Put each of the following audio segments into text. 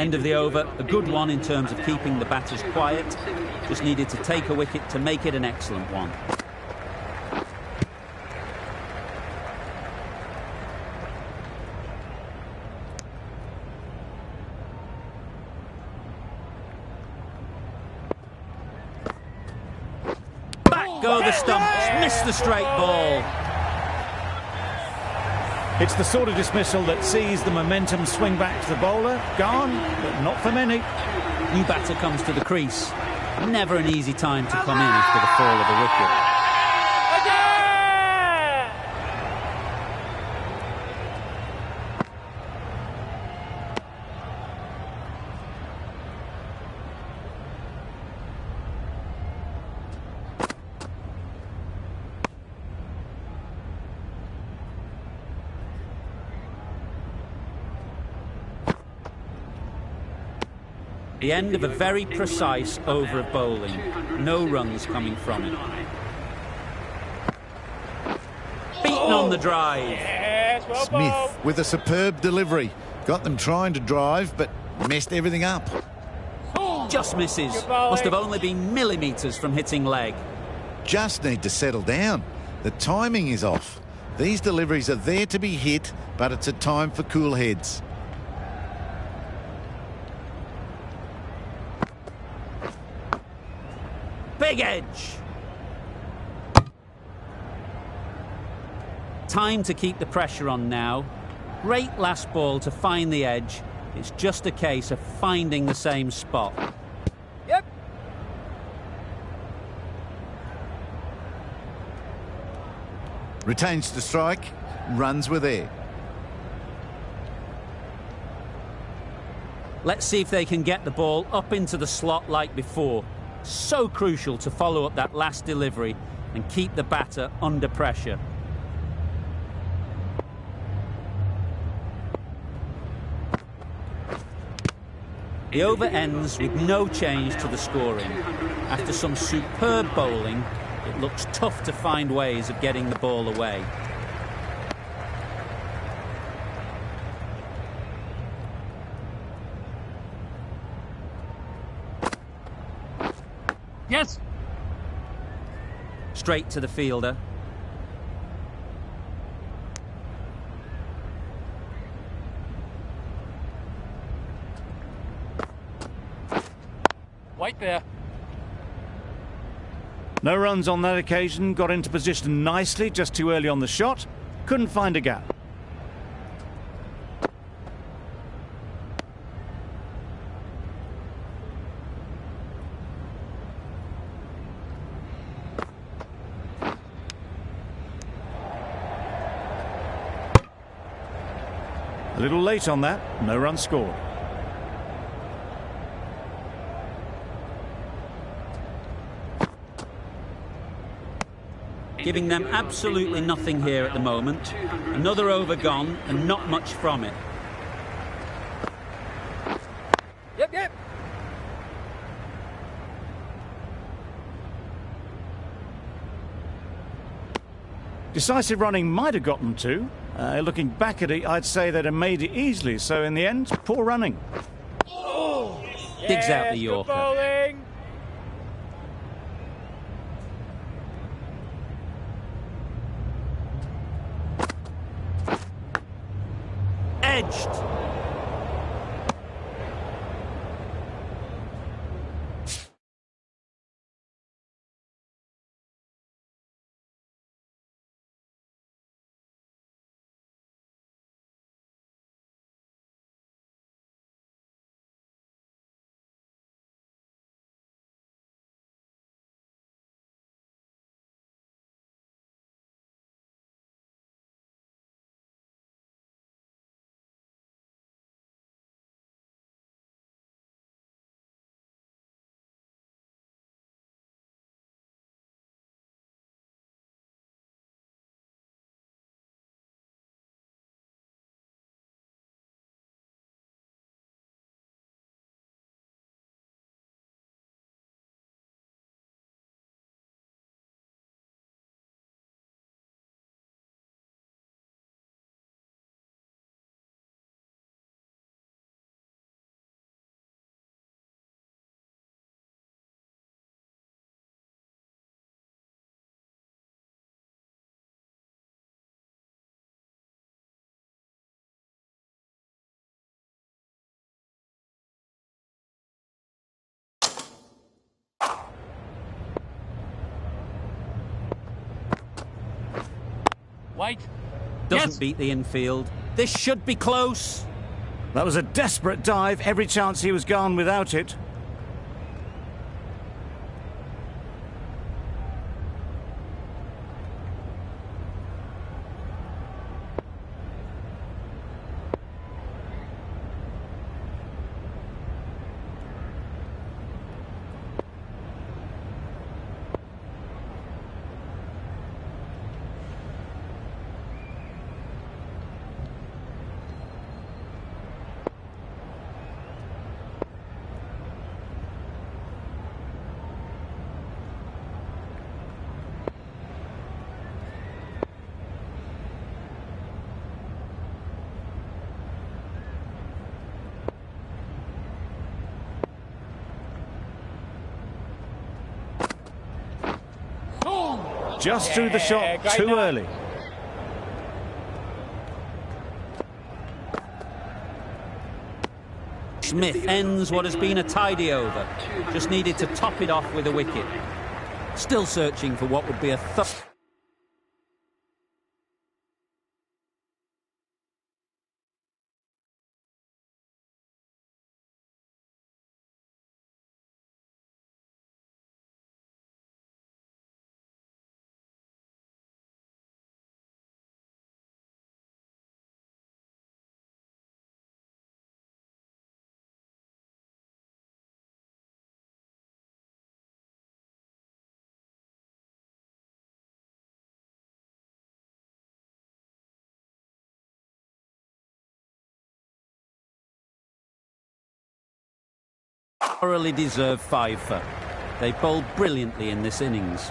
End of the over, a good one in terms of keeping the batters quiet. Just needed to take a wicket to make it an excellent one. Back go the stumps, missed the straight ball. It's the sort of dismissal that sees the momentum swing back to the bowler. Gone, but not for many. New batter comes to the crease. Never an easy time to come in after the fall of a wicket. The end of a very precise over of bowling. No runs coming from it. Beaten on the drive. Smith with a superb delivery. Got them trying to drive, but messed everything up. Just misses. Must have only been millimetres from hitting leg. Just need to settle down. The timing is off. These deliveries are there to be hit, but it's a time for cool heads. Big edge. Time to keep the pressure on now. Great last ball to find the edge. It's just a case of finding the same spot. Yep. Retains the strike. Runs were there. Let's see if they can get the ball up into the slot like before. So crucial to follow up that last delivery and keep the batter under pressure. The over ends with no change to the scoring. After some superb bowling, it looks tough to find ways of getting the ball away. Yes. Straight to the fielder. Wait there. No runs on that occasion. Got into position nicely, just too early on the shot. Couldn't find a gap. A little late on that. No run scored. Giving them absolutely nothing here at the moment. Another over gone and not much from it. Yep. Decisive running might have got them to. Looking back at it, I'd say they'd have made it easily. So in the end, poor running. Digs out the Yorker. Edged. Wait. Doesn't Yes. beat the infield. This should be close. That was a desperate dive. Every chance he was gone without it. Just threw the shot great too night. early. Smith ends what has been a tidy over. Just needed to top it off with a wicket. Still searching for what would be a thoroughly deserved fiver. They bowled brilliantly in this innings.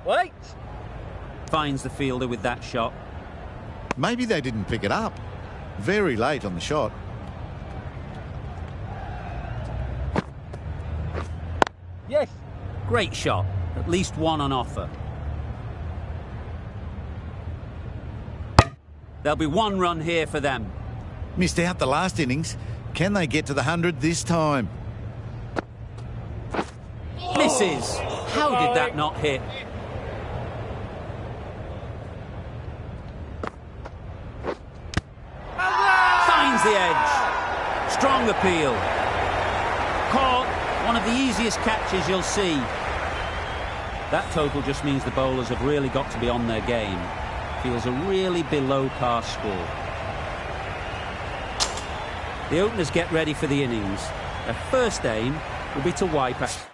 Wait. Finds the fielder with that shot. Maybe they didn't pick it up. Very late on the shot. Yes. Great shot. At least one on offer. There'll be one run here for them. Missed out the last innings. Can they get to the 100 this time? Misses. How did that not hit? Finds the edge. Strong appeal. Caught. One of the easiest catches you'll see. That total just means the bowlers have really got to be on their game. Feels a really below par score. The openers get ready for the innings. Their first aim will be to wipe out.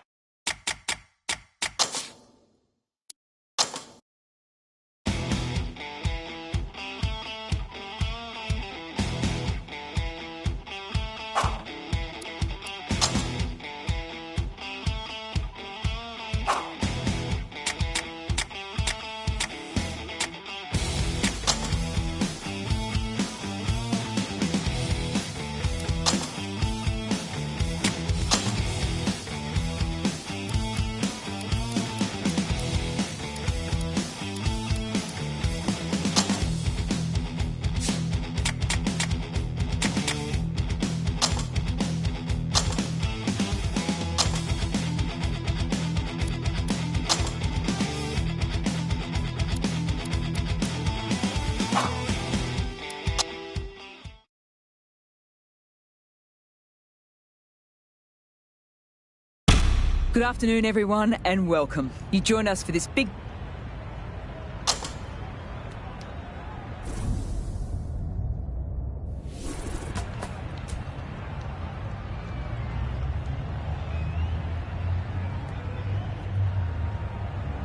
Good afternoon, everyone, and welcome. You join us for this big...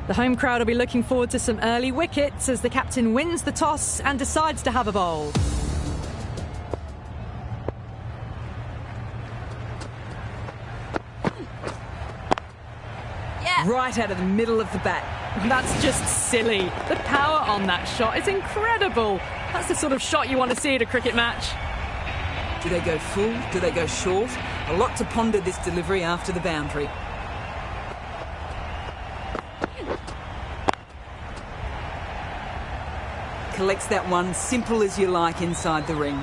The home crowd will be looking forward to some early wickets as the captain wins the toss and decides to have a bowl. right out of the middle of the bat. That's just silly. The power on that shot is incredible. That's the sort of shot you want to see at a cricket match. Do they go full? Do they go short? A lot to ponder this delivery after the boundary. Collects that one, simple as you like, inside the ring.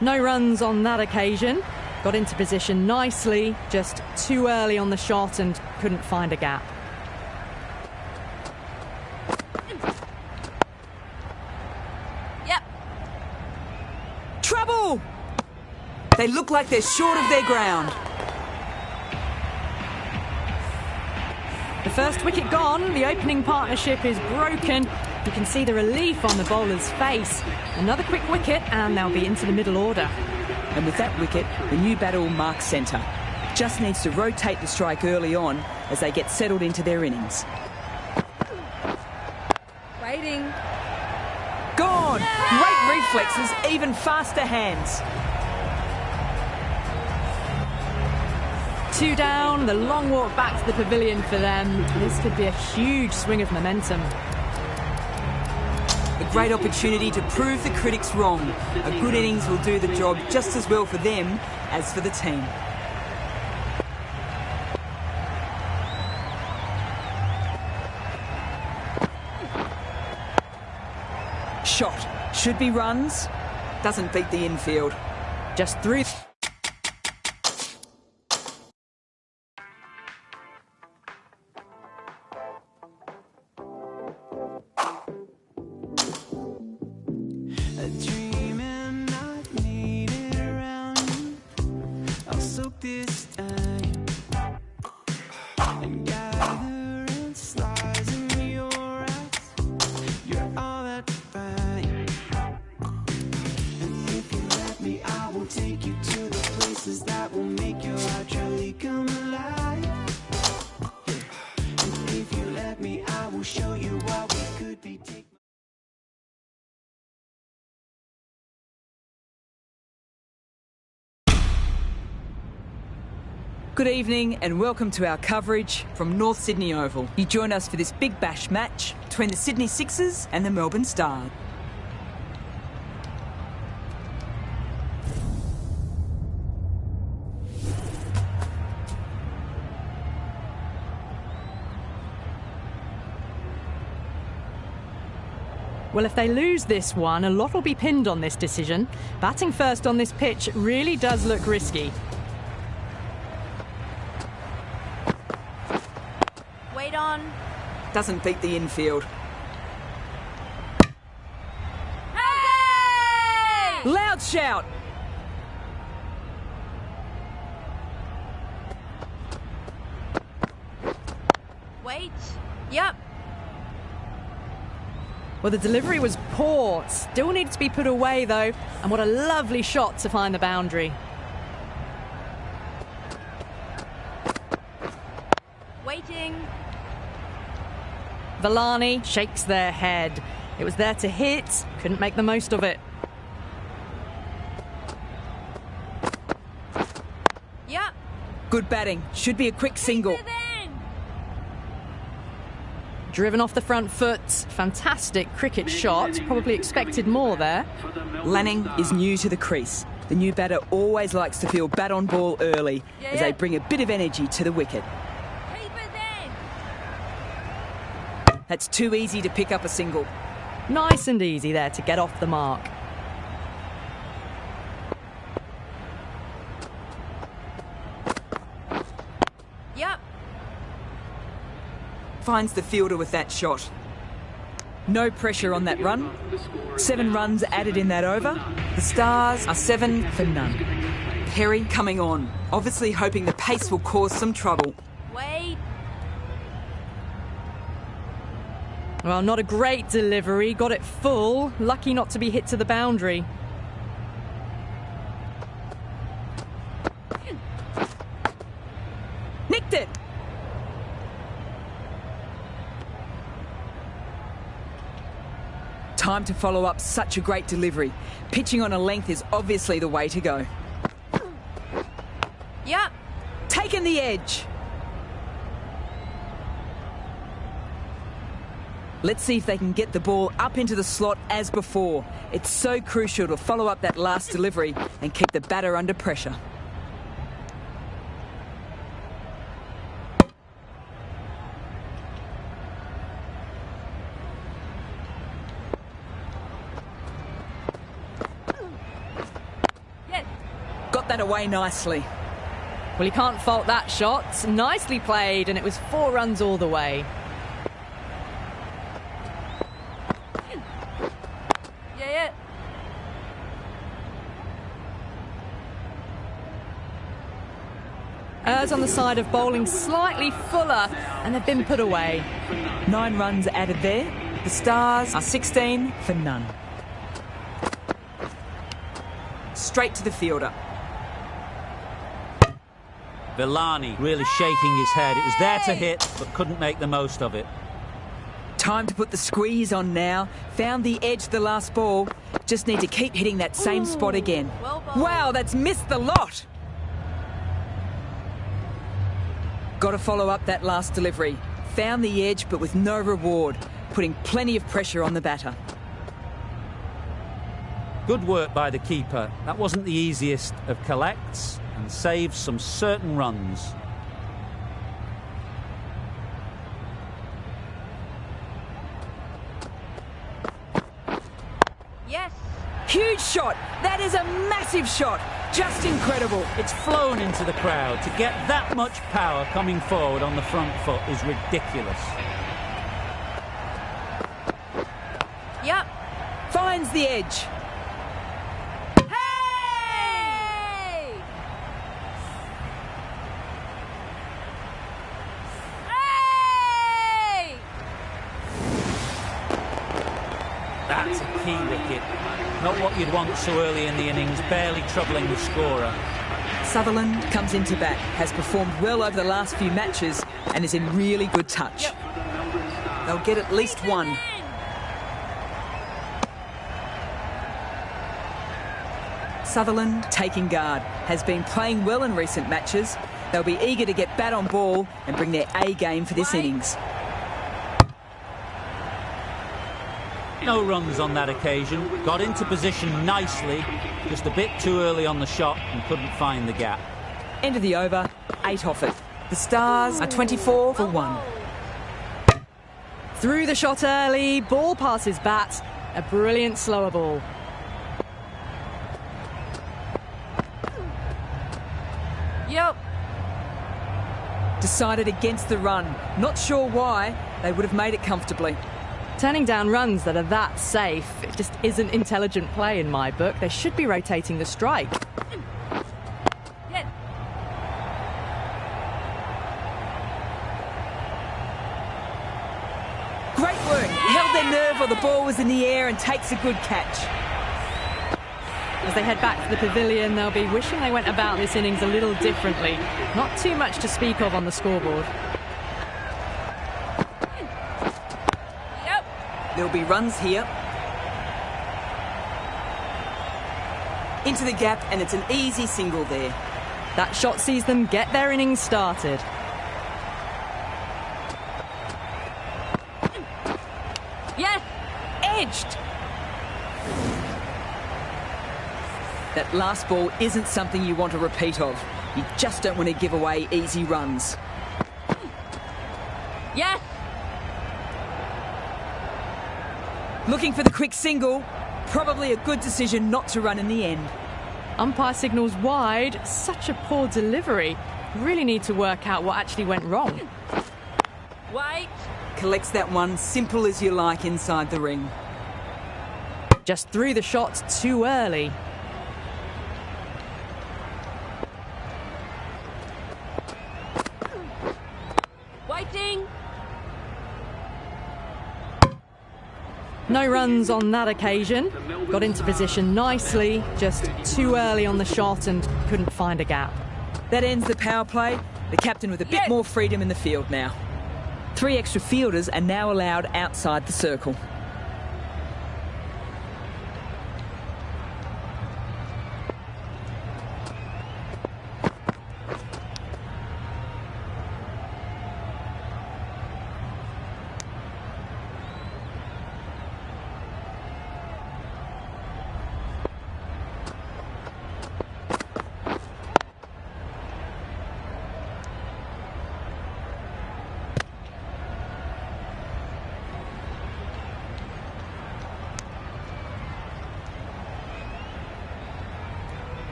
No runs on that occasion. Got into position nicely, just too early on the shot and couldn't find a gap. They look like they're short of their ground. The first wicket gone, the opening partnership is broken. You can see the relief on the bowler's face. Another quick wicket and they'll be into the middle order. And with that wicket, the new batter will mark centre. Just needs to rotate the strike early on as they get settled into their innings. Waiting. Gone! Great reflexes, even faster hands. 2 down, the long walk back to the pavilion for them. This could be a huge swing of momentum. A great opportunity to prove the critics wrong. A good innings will do the job just as well for them as for the team. Shot. Should be runs. Doesn't beat the infield. Just through. Good evening and welcome to our coverage from North Sydney Oval. You join us for this Big Bash match between the Sydney Sixers and the Melbourne Stars. Well, if they lose this one, a lot will be pinned on this decision. Batting first on this pitch really does look risky. On. Doesn't beat the infield. Hey! Loud shout. Wait. Yep. Well, the delivery was poor. Still needs to be put away, though. And what a lovely shot to find the boundary. Waiting. Villani shakes their head. It was there to hit, couldn't make the most of it. Yep. Good batting. Should be a quick single. Driven off the front foot. Fantastic cricket shot. Probably expected more there. Lanning is new to the crease. The new batter always likes to feel bat on ball early as they bring a bit of energy to the wicket. That's too easy to pick up a single. Nice and easy there to get off the mark. Yep. Finds the fielder with that shot. No pressure on that run. 7 runs added in that over. The Stars are 7 for none. Perry coming on, obviously hoping the pace will cause some trouble. Wait. Well, not a great delivery. Got it full. Lucky not to be hit to the boundary. Nicked it! Time to follow up such a great delivery. Pitching on a length is obviously the way to go. Yep. Taken the edge. Let's see if they can get the ball up into the slot as before. It's so crucial to follow up that last delivery and keep the batter under pressure. Yes. Got that away nicely. Well, you can't fault that shot. Nicely played, and it was 4 runs all the way. Errs on the side of bowling slightly fuller, and they've been put away. 9 runs added there. The Stars are 16 for none. Straight to the fielder. Villani really shaking his head. It was there to hit, but couldn't make the most of it. Time to put the squeeze on now. Found the edge the last ball. Just need to keep hitting that same spot again. Well bowled. Wow, that's missed the lot. Got to follow up that last delivery. Found the edge, but with no reward. Putting plenty of pressure on the batter. Good work by the keeper. That wasn't the easiest of collects and saved some certain runs. Yes. Huge shot. That is a massive shot. Just incredible. It's flown into the crowd. To get that much power coming forward on the front foot is ridiculous. Yep. Finds the edge. Hey! Hey! That's a key wicket. Not what you'd want so early in the innings, barely troubling the scorer. Sutherland comes into bat, has performed well over the last few matches and is in really good touch. They'll get at least one. Sutherland taking guard, has been playing well in recent matches. They'll be eager to get bat on ball and bring their A game for this innings. No runs on that occasion. Got into position nicely, just a bit too early on the shot and couldn't find the gap. End of the over, 8 off it. The Stars are 24 for 1. Through the shot early, ball passes bat. A brilliant slower ball. Yep. Decided against the run. Not sure why. They would have made it comfortably. Turning down runs that are that safe, it just isn't intelligent play in my book. They should be rotating the strike. Yes. Great work. Held their nerve while the ball was in the air and takes a good catch. As they head back to the pavilion, they'll be wishing they went about this innings a little differently. Not too much to speak of on the scoreboard. Yep. There'll be runs here. Into the gap, and it's an easy single there. That shot sees them get their innings started. Yes. Edged. That last ball isn't something you want a repeat of. You just don't want to give away easy runs. Yes. Looking for the quick single. Probably a good decision not to run in the end. Umpire signals wide. Such a poor delivery. Really need to work out what actually went wrong. Wait. Collects that one, simple as you like, inside the ring. Just threw the shot too early. Waiting. No runs on that occasion. Got into position nicely, just too early on the shot and couldn't find a gap. That ends the power play. The captain with a bit more freedom in the field now. 3 extra fielders are now allowed outside the circle.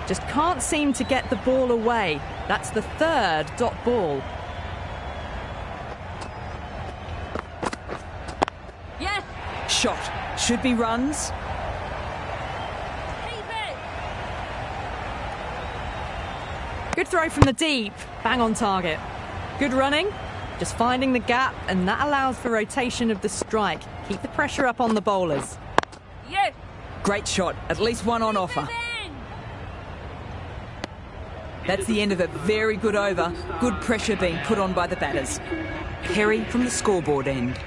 Just can't seem to get the ball away. That's the 3rd dot ball. shot. Should be runs. Keep it. Good throw from the deep. Bang on target. Good running. Just finding the gap, and that allows for rotation of the strike. Keep the pressure up on the bowlers. Yes. Great shot. At least one on offer. Then. That's the end of a very good over. Good pressure being put on by the batters. Perry from the scoreboard end.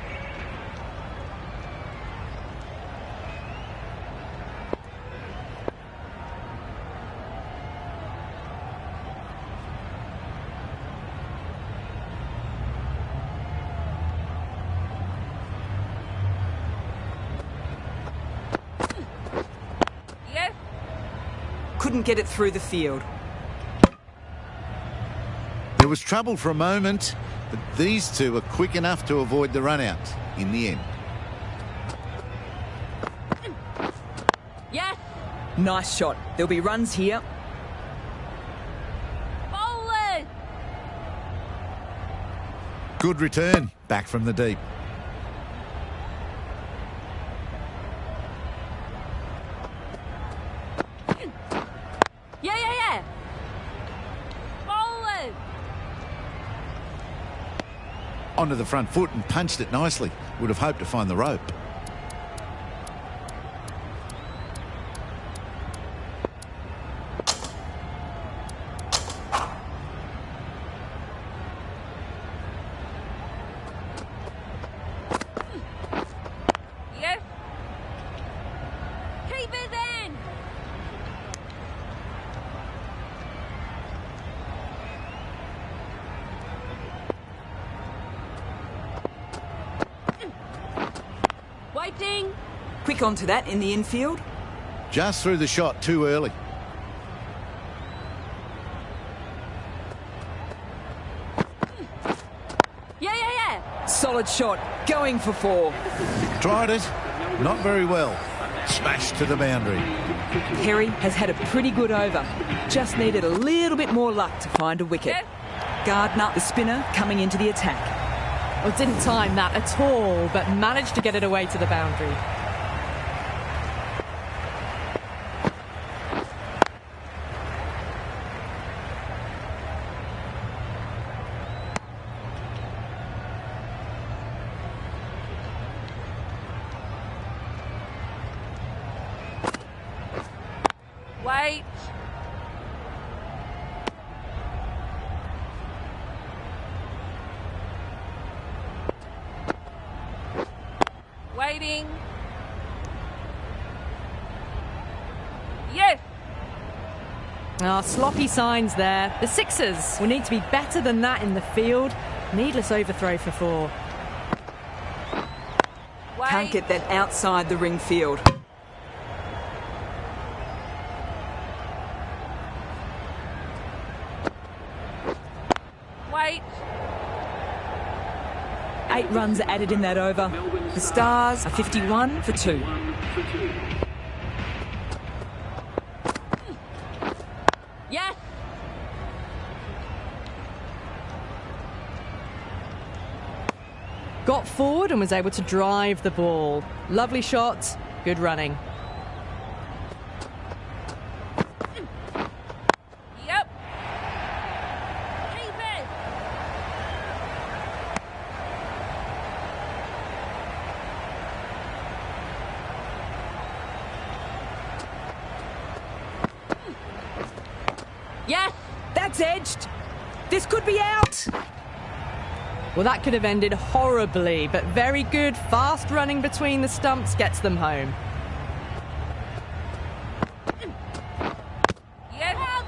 Yes. Couldn't get it through the field. There was trouble for a moment, but these two are quick enough to avoid the run out in the end. Yes. Nice shot. There'll be runs here. Bowlers. Good return back from the deep. Yeah. Bowlers. Onto the front foot and punched it nicely. Would have hoped to find the rope. Yes. Keep it then. Waiting. Quick onto that in the infield. Just threw the shot too early. Yeah. Solid shot. Going for 4. Tried it. Not very well. Smashed to the boundary. Perry has had a pretty good over. Just needed a little bit more luck to find a wicket. Yes. Gardner, the spinner, coming into the attack. Well, didn't time that at all, but managed to get it away to the boundary. Wait. Waiting. Yes. Sloppy signs there. The Sixers will need to be better than that in the field. Needless overthrow for 4. Wait. Can't get that outside the ring field. Wait. 8 runs added in that over. The Stars are 51 for 2. Yes. Got forward and was able to drive the ball. Lovely shot, good running. Yep. Keep it. Yes. That's edged. This could be out. Well, that could have ended horribly, but very good, fast running between the stumps gets them home. Yes. Out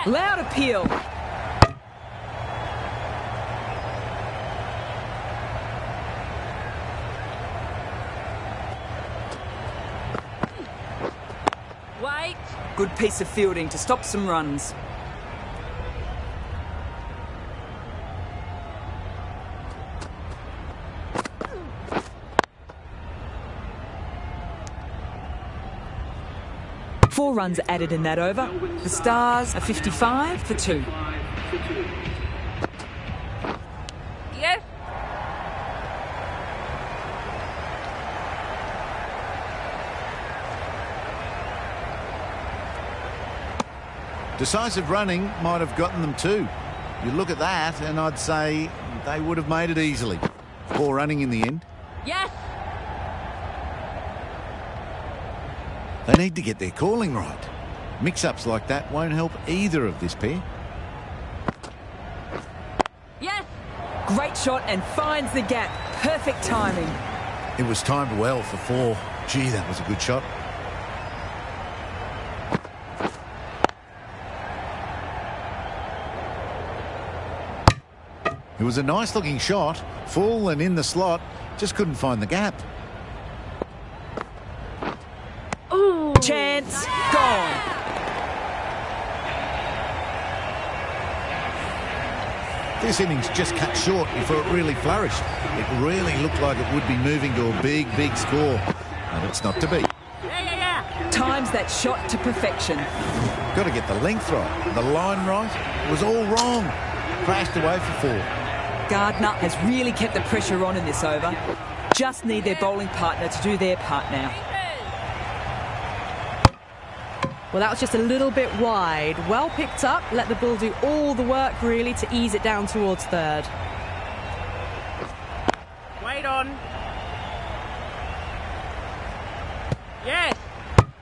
there. Loud appeal. Wait. Good piece of fielding to stop some runs. Four runs added in that over. The Stars are 55 for 2. Yes. Decisive running might have gotten them too. You look at that and I'd say they would have made it easily. Poor running in the end. Yes. They need to get their calling right. Mix-ups like that won't help either of this pair. Yes. Great shot and finds the gap. Perfect timing. It was timed well for 4. Gee, that was a good shot. It was a nice looking shot, full and in the slot, just couldn't find the gap. Ooh. Chance gone. This innings just cut short before it really flourished. It really looked like it would be moving to a big, big score, and it's not to be. Yeah. Times that shot to perfection. Got to get the length right, the line right. It was all wrong. Crashed away for 4. Gardner has really kept the pressure on in this over. Just need their bowling partner to do their part now. Well, that was just a little bit wide. Well picked up. Let the ball do all the work, really, to ease it down towards third. Wait on. Yes.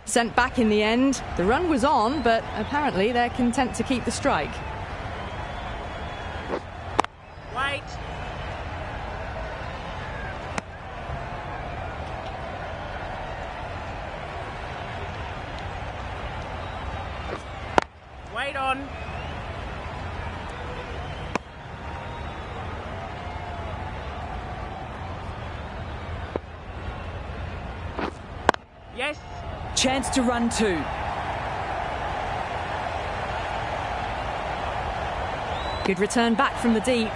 Sent back in the end. The run was on, but apparently they're content to keep the strike. Wait. Wait on. Yes. Chance to run 2. Good return back from the deep.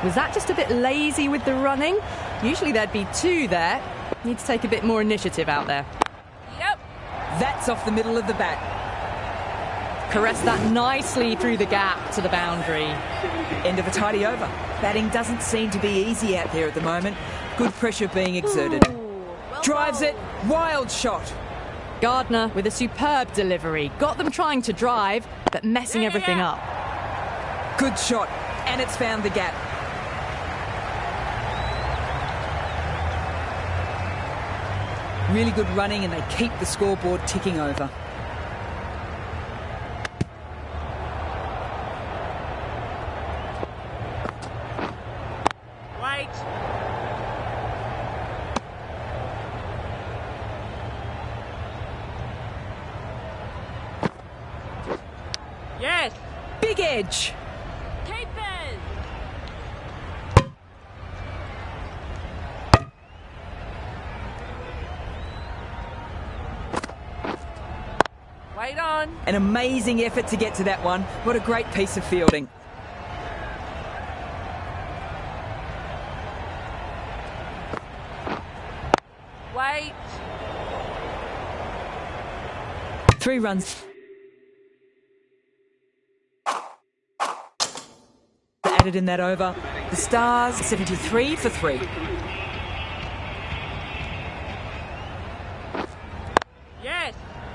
Was that just a bit lazy with the running? Usually there'd be 2 there. Need to take a bit more initiative out there. Yep. That's off the middle of the bat. Caress that nicely through the gap to the boundary. End of a tidy over. Batting doesn't seem to be easy out there at the moment. Good pressure being exerted. Drives it. Wild shot. Gardner with a superb delivery. Got them trying to drive, but messing everything up. Good shot. And it's found the gap. Really good running, and they keep the scoreboard ticking over. Wait. Yes. Big edge. Keepers. Wait on. An amazing effort to get to that one. What a great piece of fielding. Wait. 3 runs. Added in that over. The Stars 73 for 3. Yes.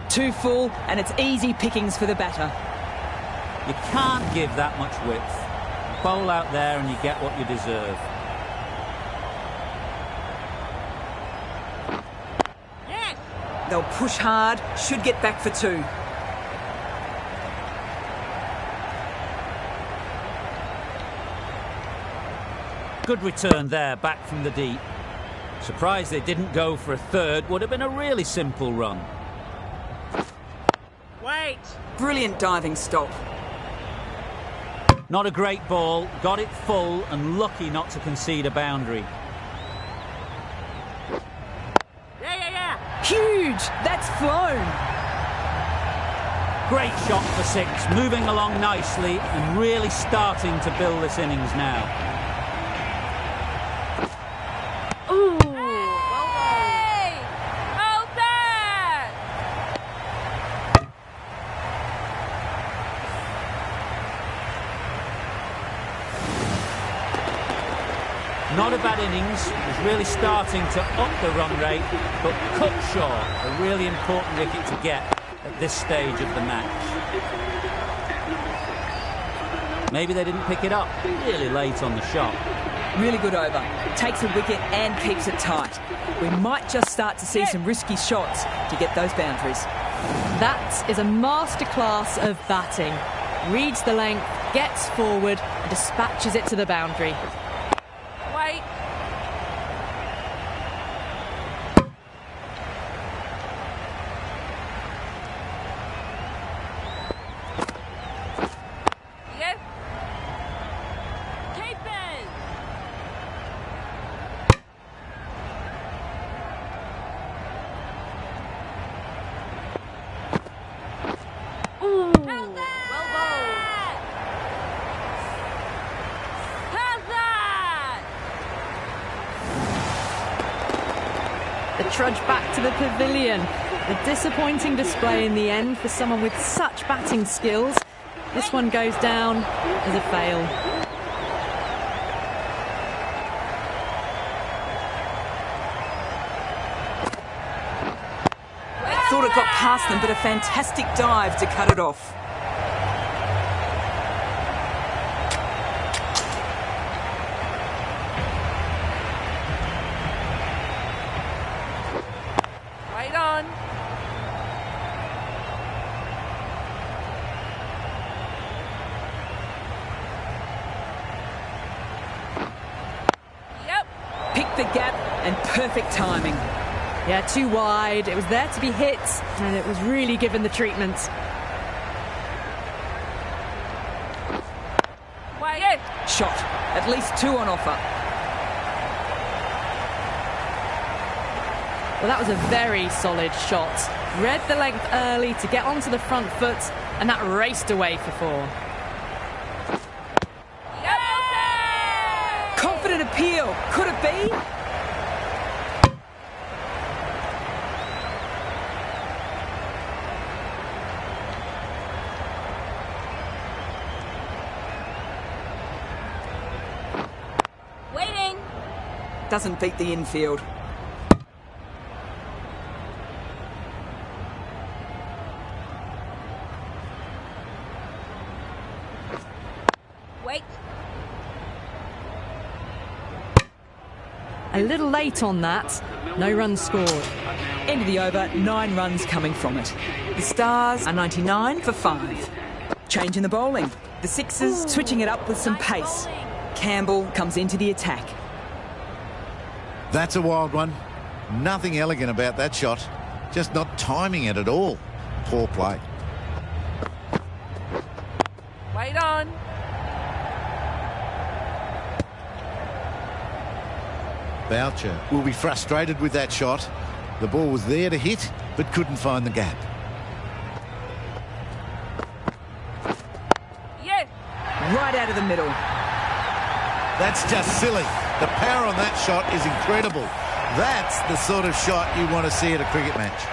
2 full, and it's easy pickings for the batter. You can't give that much width. Bowl out there and you get what you deserve. Yes. They'll push hard, should get back for 2. Good return there, back from the deep. Surprised they didn't go for a third. Would have been a really simple run. Wait. Brilliant diving stop. Not a great ball, got it full and lucky not to concede a boundary. Yeah. Huge! That's flown. Great shot for 6, moving along nicely and really starting to build this innings now. Ooh. Hey! Hold that! Not a bad innings, was really starting to up the run rate, but cut short, a really important wicket to get at this stage of the match. Maybe they didn't pick it up really late on the shot. Really good over. Takes a wicket and keeps it tight. We might just start to see some risky shots to get those boundaries. That is a masterclass of batting. Reads the length, gets forward and dispatches it to the boundary. Wait. Yes. Keep it. Ooh. Well bowled. How's that? The trudge back to the pavilion. A disappointing display in the end for someone with such batting skills. This one goes down as a fail. Thought it got past them, but a fantastic dive to cut it off. Wait on. Yep. Picked the gap and perfect timing. Yeah, too wide. It was there to be hit and it was really given the treatment. Wait. Yes. Shot. At least 2 on offer. Well, that was a very solid shot. Read the length early to get onto the front foot and that raced away for 4. Yep. Confident appeal. Could it be? Waiting. Doesn't beat the infield. Wait. A little late on that. No runs scored. End of the over, 9 runs coming from it. The Stars are 99 for 5. Change in the bowling. The Sixers switching it up with some pace. Campbell comes into the attack. That's a wild one. Nothing elegant about that shot. Just not timing it at all. Poor play. Wait on. Boucher will be frustrated with that shot. The ball was there to hit, but couldn't find the gap. Yes. Right out of the middle. That's just silly. The power on that shot is incredible. That's the sort of shot you want to see at a cricket match.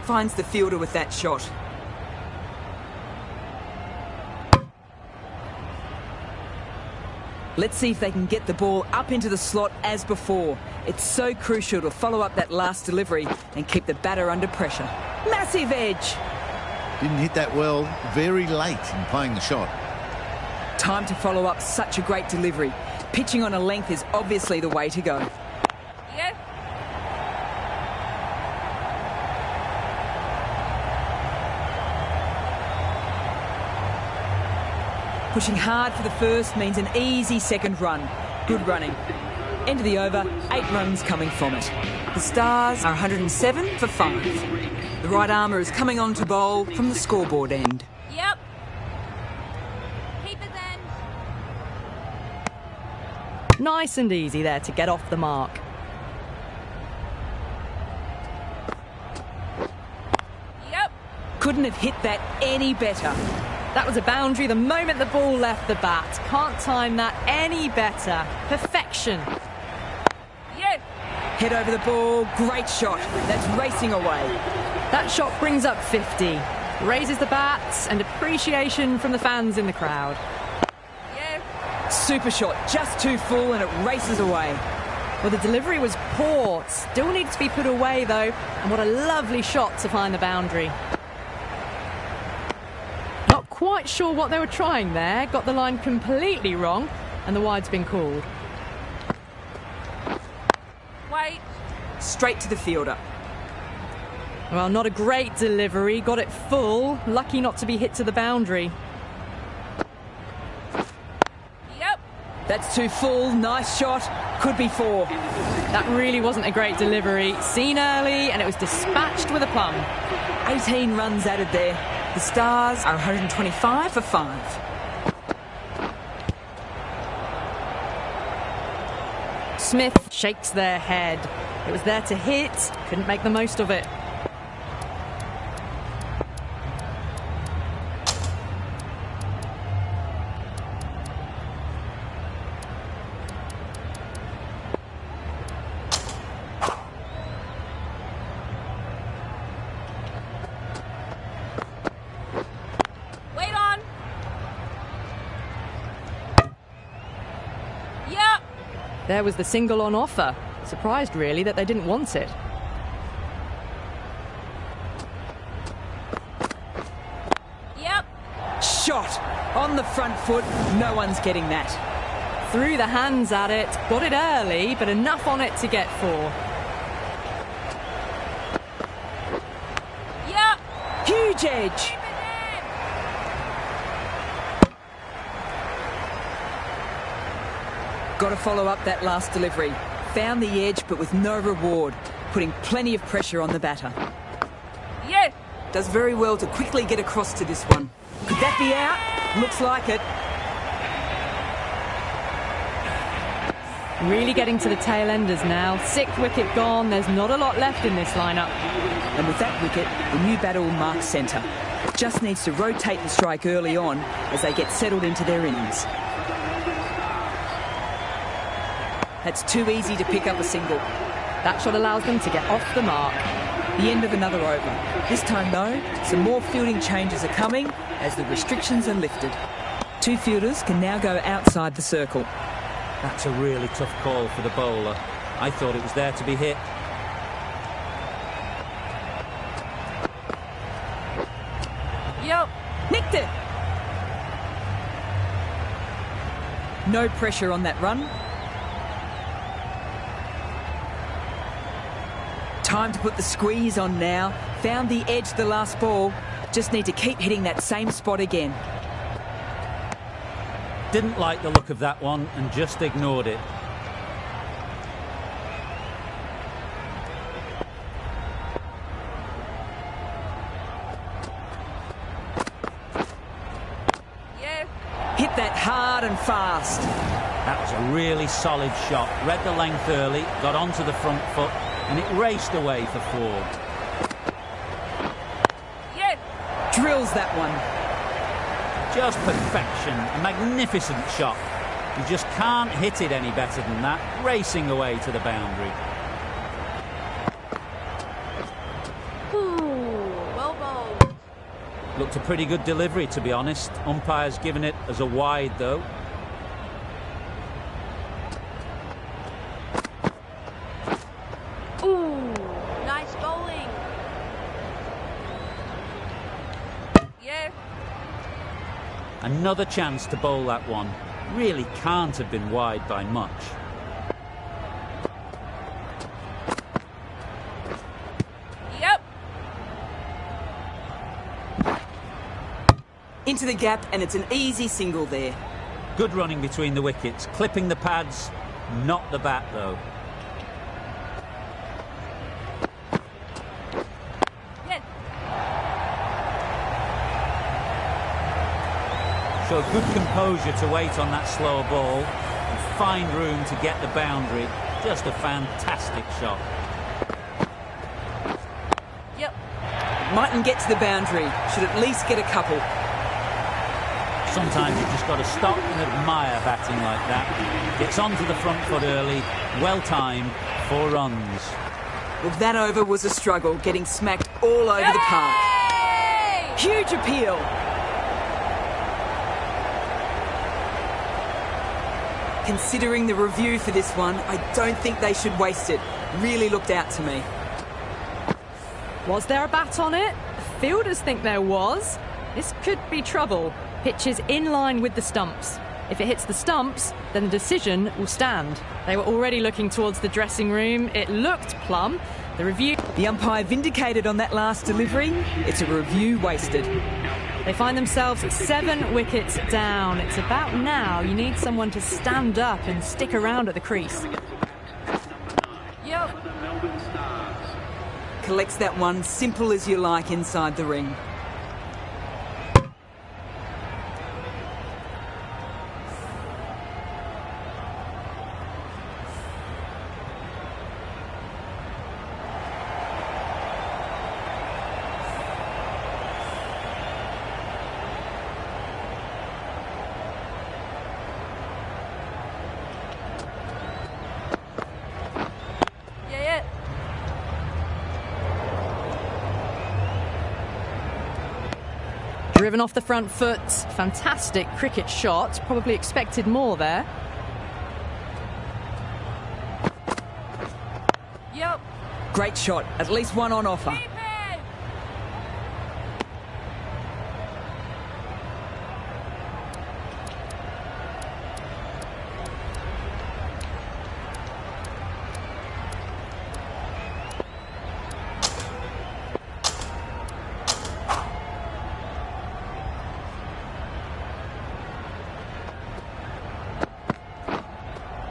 Finds the fielder with that shot. Let's see if they can get the ball up into the slot as before. It's so crucial to follow up that last delivery and keep the batter under pressure. Massive edge. Didn't hit that well. Very late in playing the shot. Time to follow up such a great delivery. Pitching on a length is obviously the way to go. Yes. Pushing hard for the first means an easy second run. Good running. End of the over, 8 runs coming from it. The Stars are 107 for 5. The right armour is coming on to bowl from the scoreboard end. Yep. Nice and easy there to get off the mark. Yep. Couldn't have hit that any better. That was a boundary the moment the ball left the bat. Can't time that any better. Perfection. Yes. Head over the ball, great shot. That's racing away. That shot brings up 50. Raises the bats and appreciation from the fans in the crowd. Yes. Super shot, just too full and it races away. Well, the delivery was poor. Still needs to be put away, though. And what a lovely shot to find the boundary. Not quite sure what they were trying there. Got the line completely wrong. And the wide's been called. Wait. Straight to the fielder. Well, not a great delivery. Got it full. Lucky not to be hit to the boundary. Yep. That's too full, nice shot. Could be 4. That really wasn't a great delivery. Seen early, and it was dispatched with a plum. 18 runs added there. The Stars are 125 for 5. Smith shakes their head. It was there to hit. Couldn't make the most of it. Wait on. Yep. There was the single on offer. Surprised, really, that they didn't want it. Yep. Shot on the front foot. No one's getting that. Threw the hands at it. Got it early, but enough on it to get 4. Yep. Huge edge. Got to follow up that last delivery. Found the edge, but with no reward. Putting plenty of pressure on the batter. Yes. Does very well to quickly get across to this one. Could that be out? Looks like it. Really getting to the tail enders now. 6th wicket gone. There's not a lot left in this lineup. And with that wicket, the new batter will mark centre. Just needs to rotate the strike early on as they get settled into their innings. That's too easy to pick up a single. That shot allows them to get off the mark. The end of another over. This time, though, some more fielding changes are coming as the restrictions are lifted. 2 fielders can now go outside the circle. That's a really tough call for the bowler. I thought it was there to be hit. Yep. Nicked it! No pressure on that run. Time to put the squeeze on now. Found the edge the last ball. Just need to keep hitting that same spot again. Didn't like the look of that one and just ignored it. Yes. Hit that hard and fast. That was a really solid shot. Read the length early, got onto the front foot, and it raced away for 4. Yes. Drills that one. Just perfection. A magnificent shot. You just can't hit it any better than that. Racing away to the boundary. Ooh, well bowled. Looked a pretty good delivery, to be honest. Umpire's given it as a wide, though. Ooh, nice bowling. Yes. Another chance to bowl that one. Really can't have been wide by much. Yep. Into the gap, and it's an easy single there. Good running between the wickets. Clipping the pads, not the bat, though. Yes. Showed good composure to wait on that slower ball. find room to get the boundary. Just a fantastic shot. Yep. Mightn't get to the boundary. Should at least get a couple. Sometimes you've just got to stop and admire batting like that. Gets onto the front foot early, well timed, 4 runs. Well, that over was a struggle, getting smacked all over the park. Huge appeal. Considering the review for this one, I don't think they should waste it. Really looked out to me. Was there a bat on it? Fielders think there was. This could be trouble. Pitch is in line with the stumps. If it hits the stumps, then the decision will stand. They were already looking towards the dressing room. It looked plumb. The review... The umpire vindicated on that last delivery. It's a review wasted. They find themselves 7 wickets down. It's about now you need someone to stand up and stick around at the crease. Yep. Collects that one, simple as you like, inside the ring. Driven off the front foot. Fantastic cricket shot. Probably expected more there. Yep. Great shot. At least one on offer. Keep it.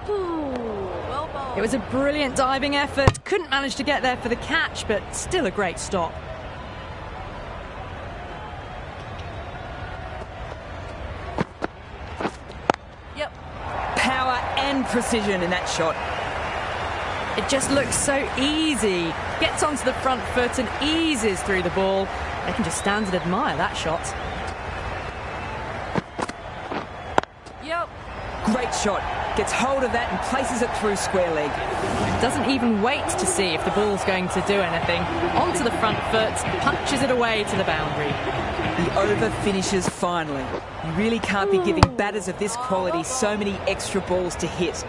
Well bowled. It was a brilliant diving effort. Couldn't manage to get there for the catch, but still a great stop. Yep. Power and precision in that shot. It just looks so easy. Gets onto the front foot and eases through the ball. They can just stand and admire that shot. Yep. Great shot. Gets hold of that and places it through square leg. Doesn't even wait to see if the ball's going to do anything. Onto the front foot, punches it away to the boundary. The over finishes finally. You really can't be giving batters of this quality so many extra balls to hit.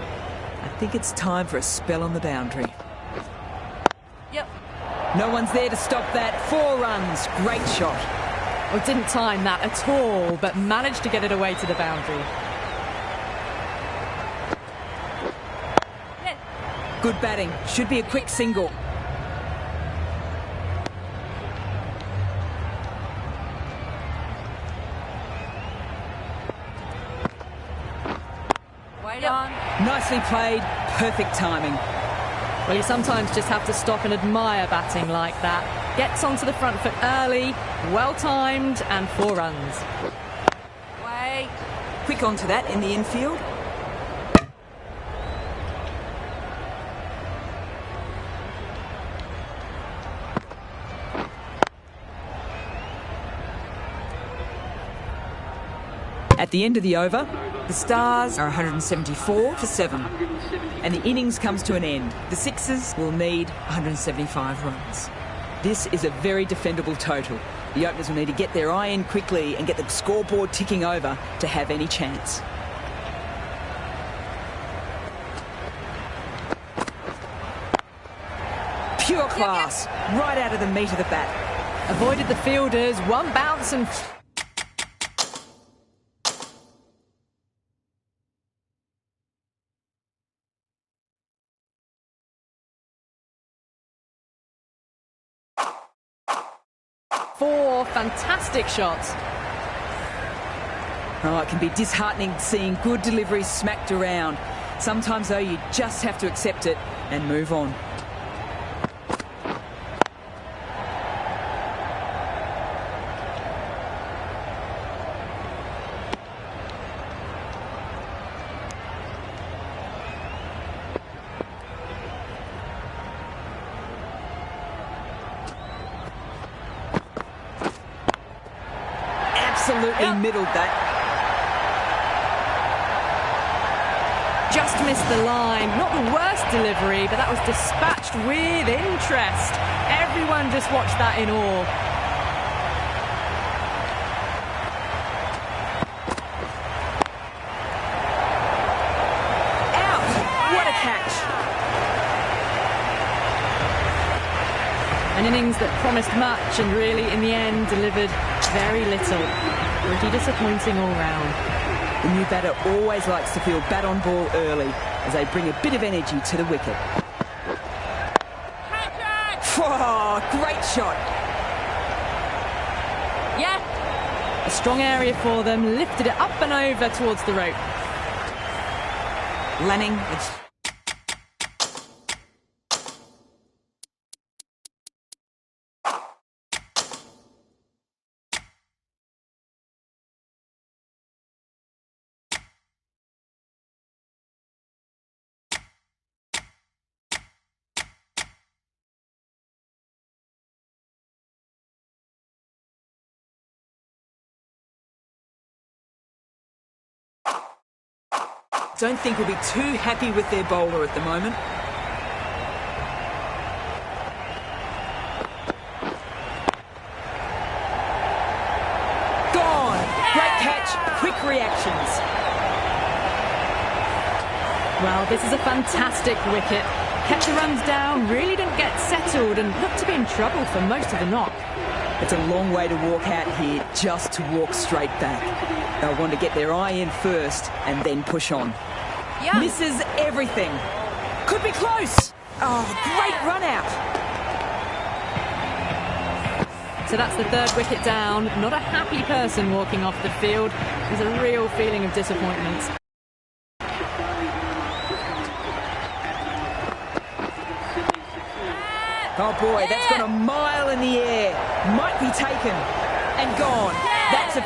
I think it's time for a spell on the boundary. Yep. No one's there to stop that. 4 runs. Great shot. Well, didn't time that at all, but managed to get it away to the boundary. Yes. Good batting. Should be a quick single. Wait on. Nicely played. Perfect timing. Well, you sometimes just have to stop and admire batting like that. Gets onto the front foot early, well-timed, and 4 runs. Wait. Quick onto that in the infield. At the end of the over, the Stars are 174 for 7. And the innings comes to an end. The Sixers will need 175 runs. This is a very defendable total. The openers will need to get their eye in quickly and get the scoreboard ticking over to have any chance. Pure class, right out of the meat of the bat. Avoided the fielders, one bounce and... Four fantastic shots. Oh, it can be disheartening seeing good deliveries smacked around. Sometimes, though, you just have to accept it and move on. absolutely middled that. Just missed the line. Not the worst delivery, but that was dispatched with interest. Everyone just watched that in awe. Out! What a catch! An innings that promised much and really, in the end, delivered very little. Pretty disappointing all round. The new batter always likes to feel bat on ball early as they bring a bit of energy to the wicket. Oh, great shot. Yeah. A strong area for them, lifted it up and over towards the rope. Lanning, it's... Don't think we'll be too happy with their bowler at the moment. Gone! Great catch, quick reactions. Well, this is a fantastic wicket. Kept the runs down, really didn't get settled and looked to be in trouble for most of the knock. It's a long way to walk out here just to walk straight back. They'll want to get their eye in first and then push on. Yeah. Misses everything. Could be close. Oh, great run out. So that's the third wicket down. Not a happy person walking off the field. There's a real feeling of disappointment. Oh boy, that's gone a mile in the air. Might be taken and gone. That's a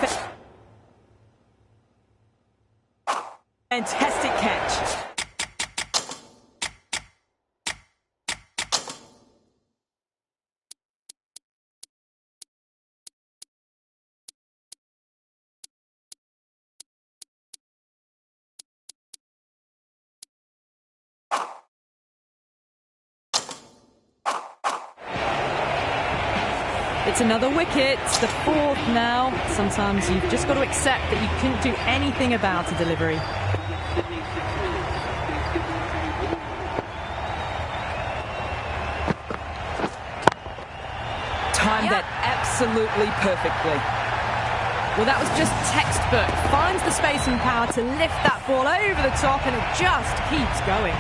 fantastic catch. It's another wicket, the fourth now. Sometimes you've just got to accept that you couldn't do anything about a delivery. Timed that absolutely perfectly. Well, that was just textbook. Finds the space and power to lift that ball over the top and it just keeps going.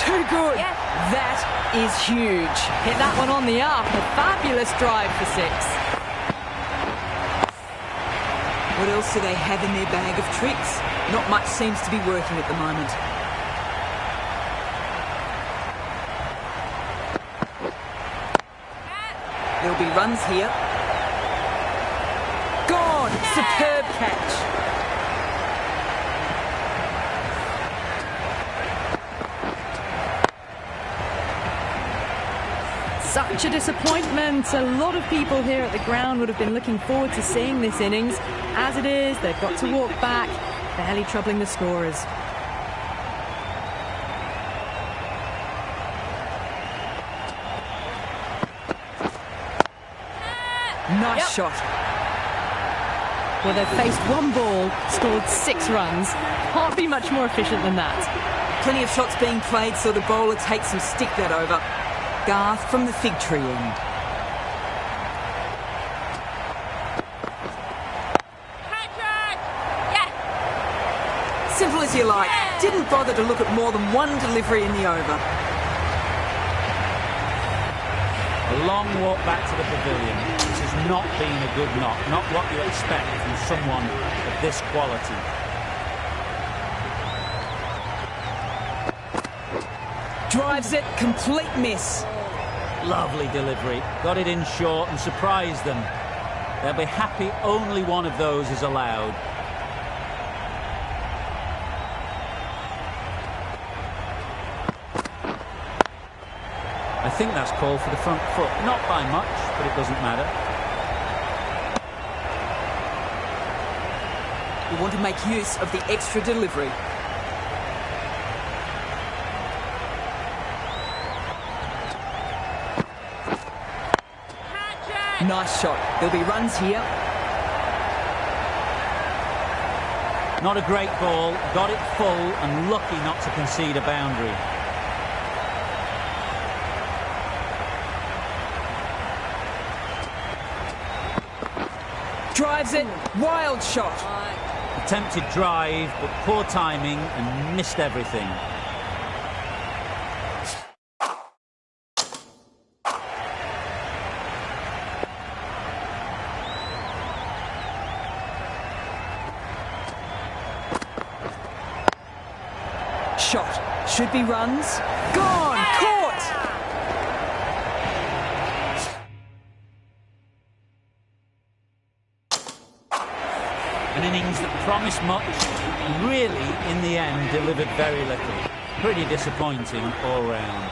Too good. That is huge. Hit that one on the up. A fabulous drive for six. What else do they have in their bag of tricks? Not much seems to be working at the moment. There'll be runs here. Gone! Superb catch. Such a disappointment. A lot of people here at the ground would have been looking forward to seeing this innings. As it is, they've got to walk back, barely troubling the scorers. Nice shot. Well, they've faced one ball, scored 6 runs. Can't be much more efficient than that. Plenty of shots being played, so the bowler takes some stick that over. Garth from the fig tree end. Simple as you like. Didn't bother to look at more than one delivery in the over. A long walk back to the pavilion. This has not been a good knock. Not what you expect from someone of this quality. Drives it, complete miss. Lovely delivery. Got it in short and surprised them. They'll be happy only one of those is allowed. I think that's called for the front foot. Not by much, but it doesn't matter. We want to make use of the extra delivery. Catch it! Nice shot. There'll be runs here. Not a great ball, got it full and lucky not to concede a boundary. Drives it. Wild shot. Attempted drive, but poor timing and missed everything. Shot. Should be runs. Gone. Caught. An innings that promised much, really, in the end, delivered very little. Pretty disappointing all round.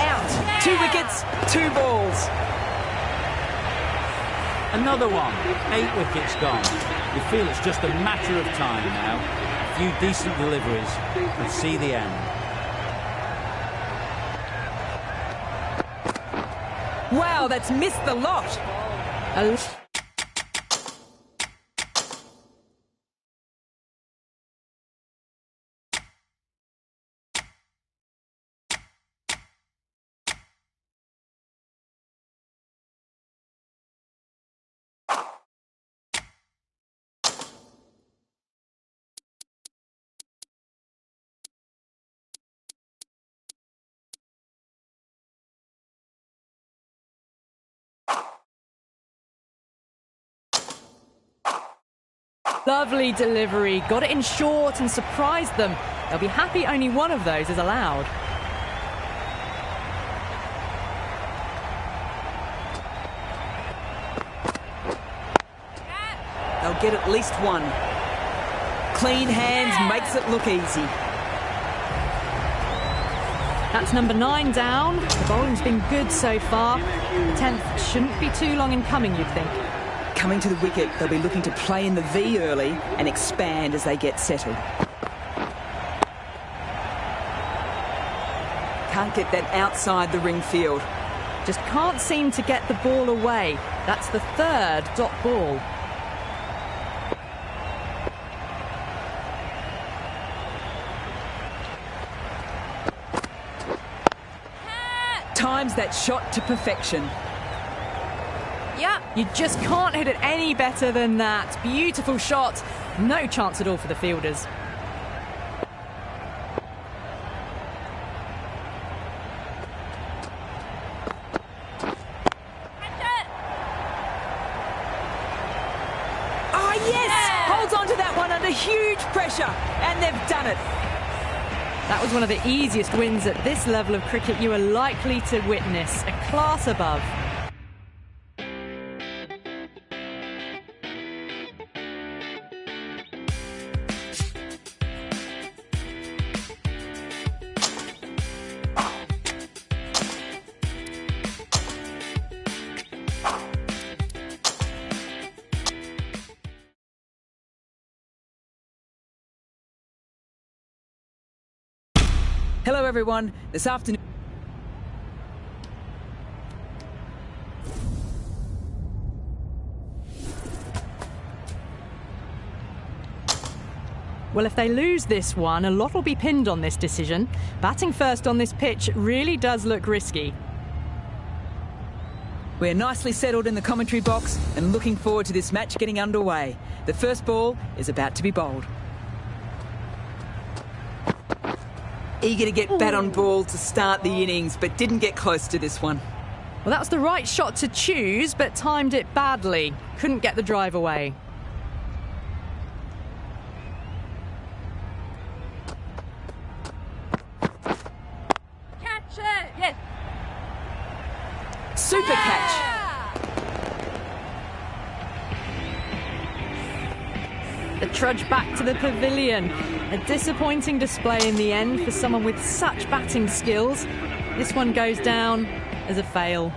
Out. 2 wickets, 2 balls. Another one. 8 wickets gone. You feel it's just a matter of time now. A few decent deliveries and see the end. Wow, that's missed the lot. Lovely delivery. Got it in short and surprised them. They'll be happy only one of those is allowed. They'll get at least one. Clean hands makes it look easy. That's number 9 down. The bowling's been good so far. The 10th shouldn't be too long in coming, you'd think. Coming to the wicket, they'll be looking to play in the V early and expand as they get settled. Can't get that outside the ring field. Just can't seem to get the ball away. That's the 3rd dot ball. Times that shot to perfection. Yeah, you just can't hit it any better than that. Beautiful shot. No chance at all for the fielders. Oh, yes! Holds on to that one under huge pressure, and they've done it. That was one of the easiest wins at this level of cricket you are likely to witness. A class above. Hello everyone, this afternoon... Well, if they lose this one, a lot will be pinned on this decision. Batting first on this pitch really does look risky. We're nicely settled in the commentary box and looking forward to this match getting underway. The first ball is about to be bowled. Eager to get bat on ball to start the innings, but didn't get close to this one. Well, that was the right shot to choose, but timed it badly. Couldn't get the drive away. Catch it! Yes! Super catch. The trudge back to the pavilion. A disappointing display in the end for someone with such batting skills. This one goes down as a fail.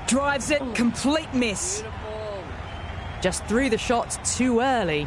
Drives it, complete miss. Just threw the shot too early.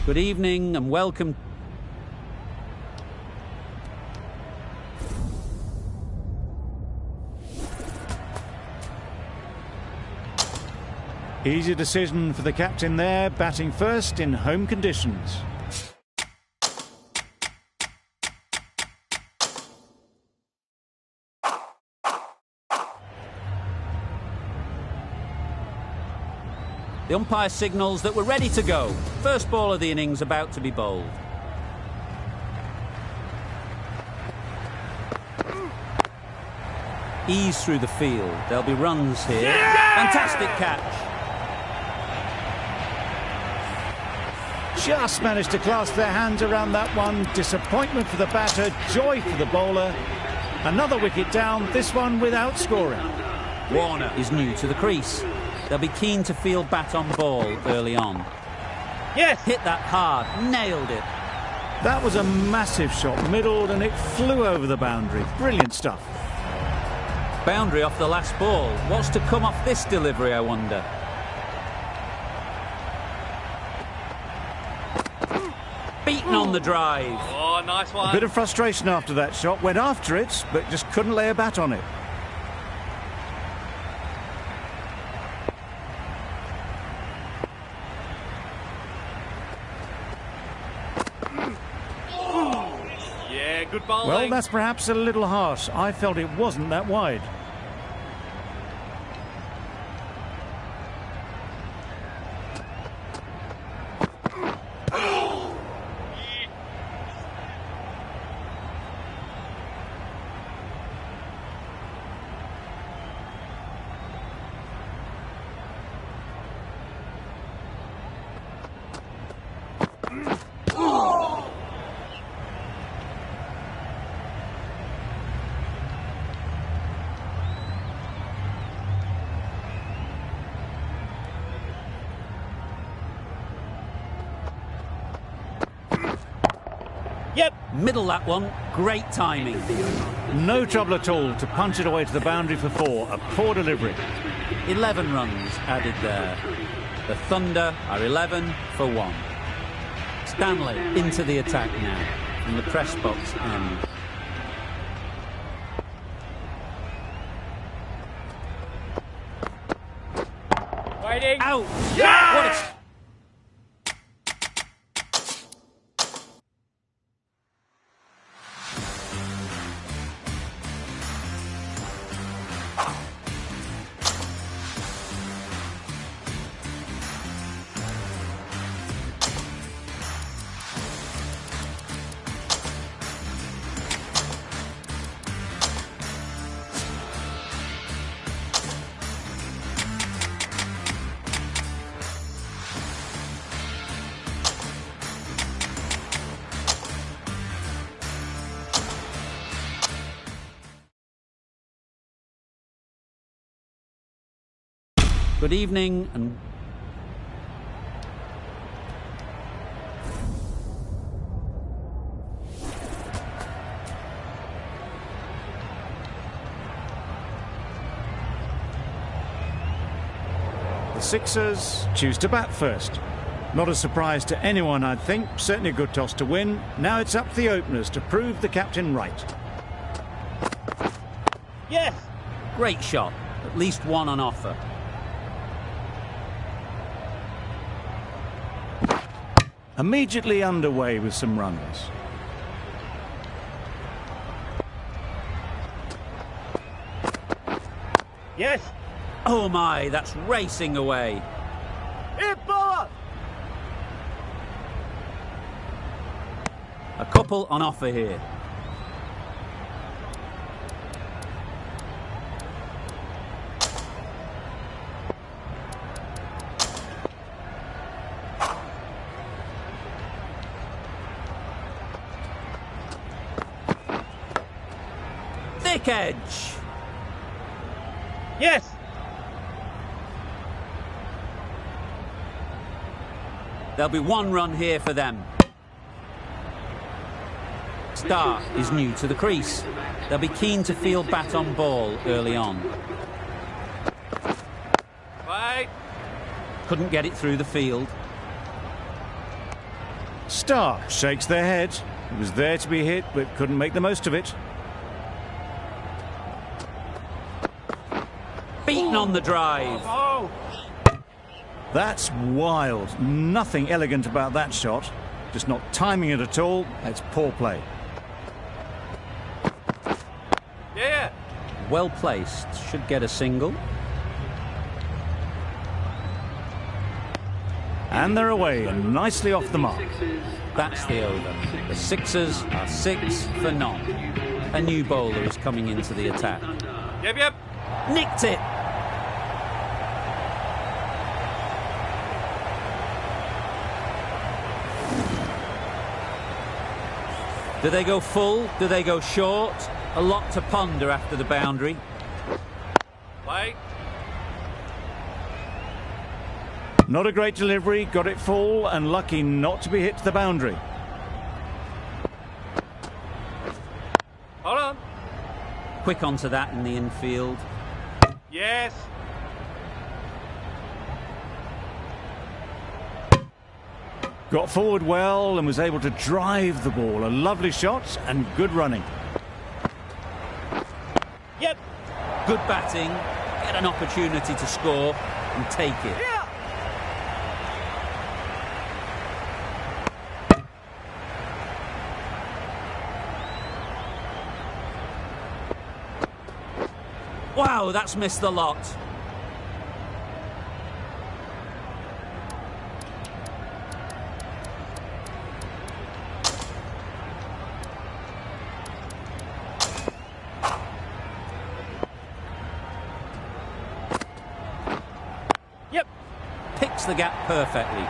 Good evening and welcome. Easy decision for the captain there, batting first in home conditions. The umpire signals that we're ready to go. First ball of the innings about to be bowled. Ease through the field. There'll be runs here. Yeah! Fantastic catch. Just managed to clasp their hands around that one. Disappointment for the batter, joy for the bowler. Another wicket down, this one without scoring. Warner is new to the crease. They'll be keen to field bat on ball early on. Yes! Hit that hard, nailed it. That was a massive shot, middled, and it flew over the boundary. Brilliant stuff. Boundary off the last ball. What's to come off this delivery, I wonder? Beaten on the drive. Oh, nice one. A bit of frustration after that shot. Went after it, but just couldn't lay a bat on it. Yeah, good bowling. Well, that's perhaps a little harsh. I felt it wasn't that wide. Middle that one. Great timing. No trouble at all to punch it away to the boundary for 4. A poor delivery. 11 runs added there. The Thunder are 11 for 1. Stanley into the attack now from the press box end. Waiting. Out! Yeah! What a... Good evening and The Sixers choose to bat first. Not a surprise to anyone, I'd think. Certainly a good toss to win. Now it's up to the openers to prove the captain right. Yes. great shot. At least one on offer. Immediately underway with some runs. Yes. Oh my, that's racing away. Hit ball. A couple on offer here. Thick edge. Yes. There'll be one run here for them. Stark is new to the crease. They'll be keen to field bat on ball early on. Wait. Couldn't get it through the field. Stark shakes their head. It was there to be hit, but couldn't make the most of it. Beaten on the drive. Oh. That's wild. Nothing elegant about that shot. Just not timing it at all. It's poor play. Yeah. Well placed. Should get a single. And they're away and nicely off the mark. That's the over. The Sixers are 6 for none. A new bowler is coming into the attack. Yep. Nicked it. Do they go full? Do they go short? A lot to ponder after the boundary. Wait. Not a great delivery, got it full and lucky not to be hit to the boundary. Hold on. Quick onto that in the infield. Yes. Got forward well and was able to drive the ball. A lovely shot and good running. Yep. Good batting. Get an opportunity to score and take it. Yeah. Wow, that's missed the lot. Yep. Picks the gap perfectly.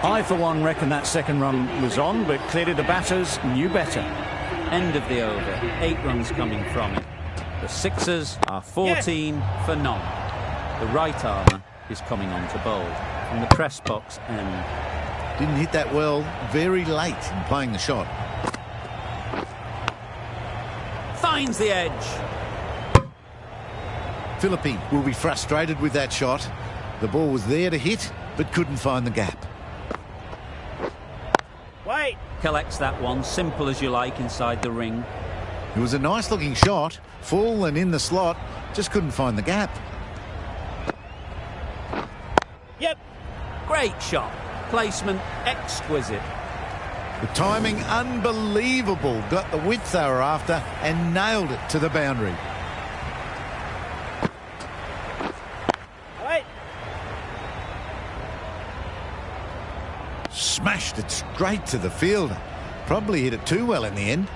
I, for one, reckon that second run was on, but clearly the batters knew better. End of the over. 8 runs coming from it. The Sixers are 14 for none. The right armour is coming on to bowl. from the press box end. Didn't hit that well, very late in playing the shot. Finds the edge. Philippi will be frustrated with that shot. The ball was there to hit, but couldn't find the gap. Wait. Collects that one, simple as you like, inside the ring. It was a nice looking shot, full and in the slot, just couldn't find the gap. Yep. Great shot. Placement exquisite. The timing unbelievable. Got the width they were after and nailed it to the boundary. Wait. Smashed it straight to the fielder. Probably hit it too well in the end.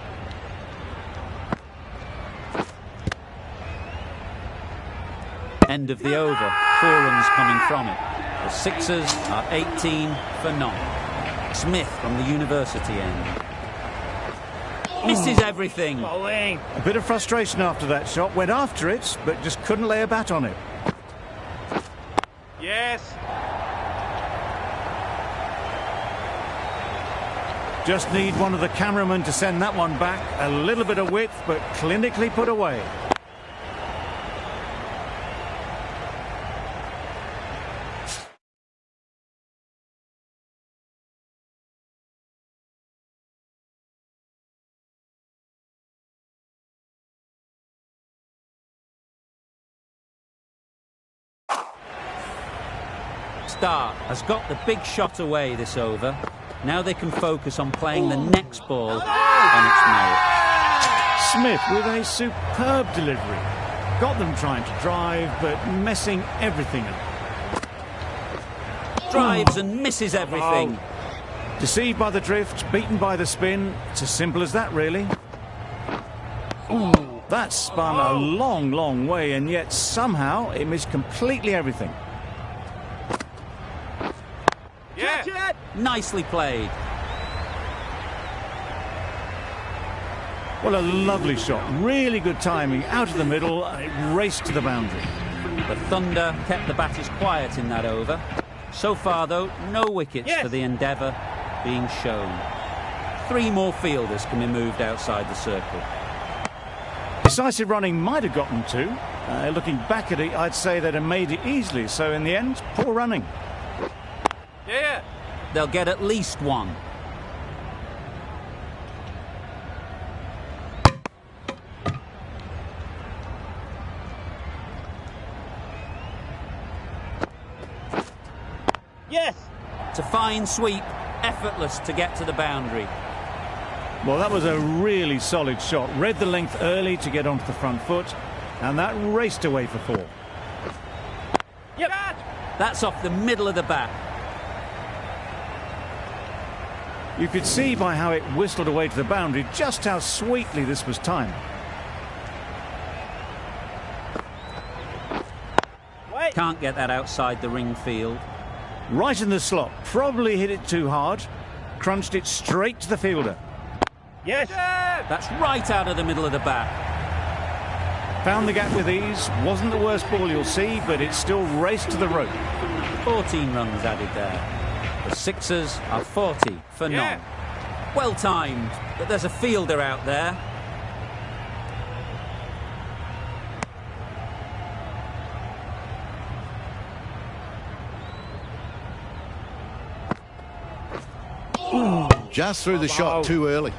End of the over. 4 runs coming from it. The Sixers are 18 for none. Smith from the university end. Misses everything. Bowling. A bit of frustration after that shot. Went after it, but just couldn't lay a bat on it. Yes. Just need one of the cameramen to send that one back. A little bit of width, but clinically put away. Stark has got the big shot away this over. Now they can focus on playing the next ball on its merit. Smith with a superb delivery. Got them trying to drive, but messing everything up. Drives and misses everything. Deceived by the drift, beaten by the spin. It's as simple as that, really. That spun a long, long way, and yet somehow it missed completely everything. Yeah. Nicely played. Well, a lovely shot. Really good timing. Out of the middle, and it raced to the boundary. The Thunder kept the batters quiet in that over. So far, though, no wickets for the Endeavour being shown. 3 more fielders can be moved outside the circle. Decisive running might have gotten 2. Looking back at it, I'd say they'd have made it easily. So in the end, poor running. Yeah. They'll get at least 1. Yes. It's a fine sweep, effortless to get to the boundary. Well, that was a really solid shot. Read the length early to get onto the front foot, and that raced away for 4. Yep. That's off the middle of the bat. You could see by how it whistled away to the boundary just how sweetly this was timed. Wait. Can't get that outside the ring field. Right in the slot. Probably hit it too hard. Crunched it straight to the fielder. Yes. That's right out of the middle of the bat. Found the gap with ease. Wasn't the worst ball you'll see, but it still raced to the rope. 14 runs added there. The Sixers are 40 for none. Well timed, but there's a fielder out there. Just threw the shot too early.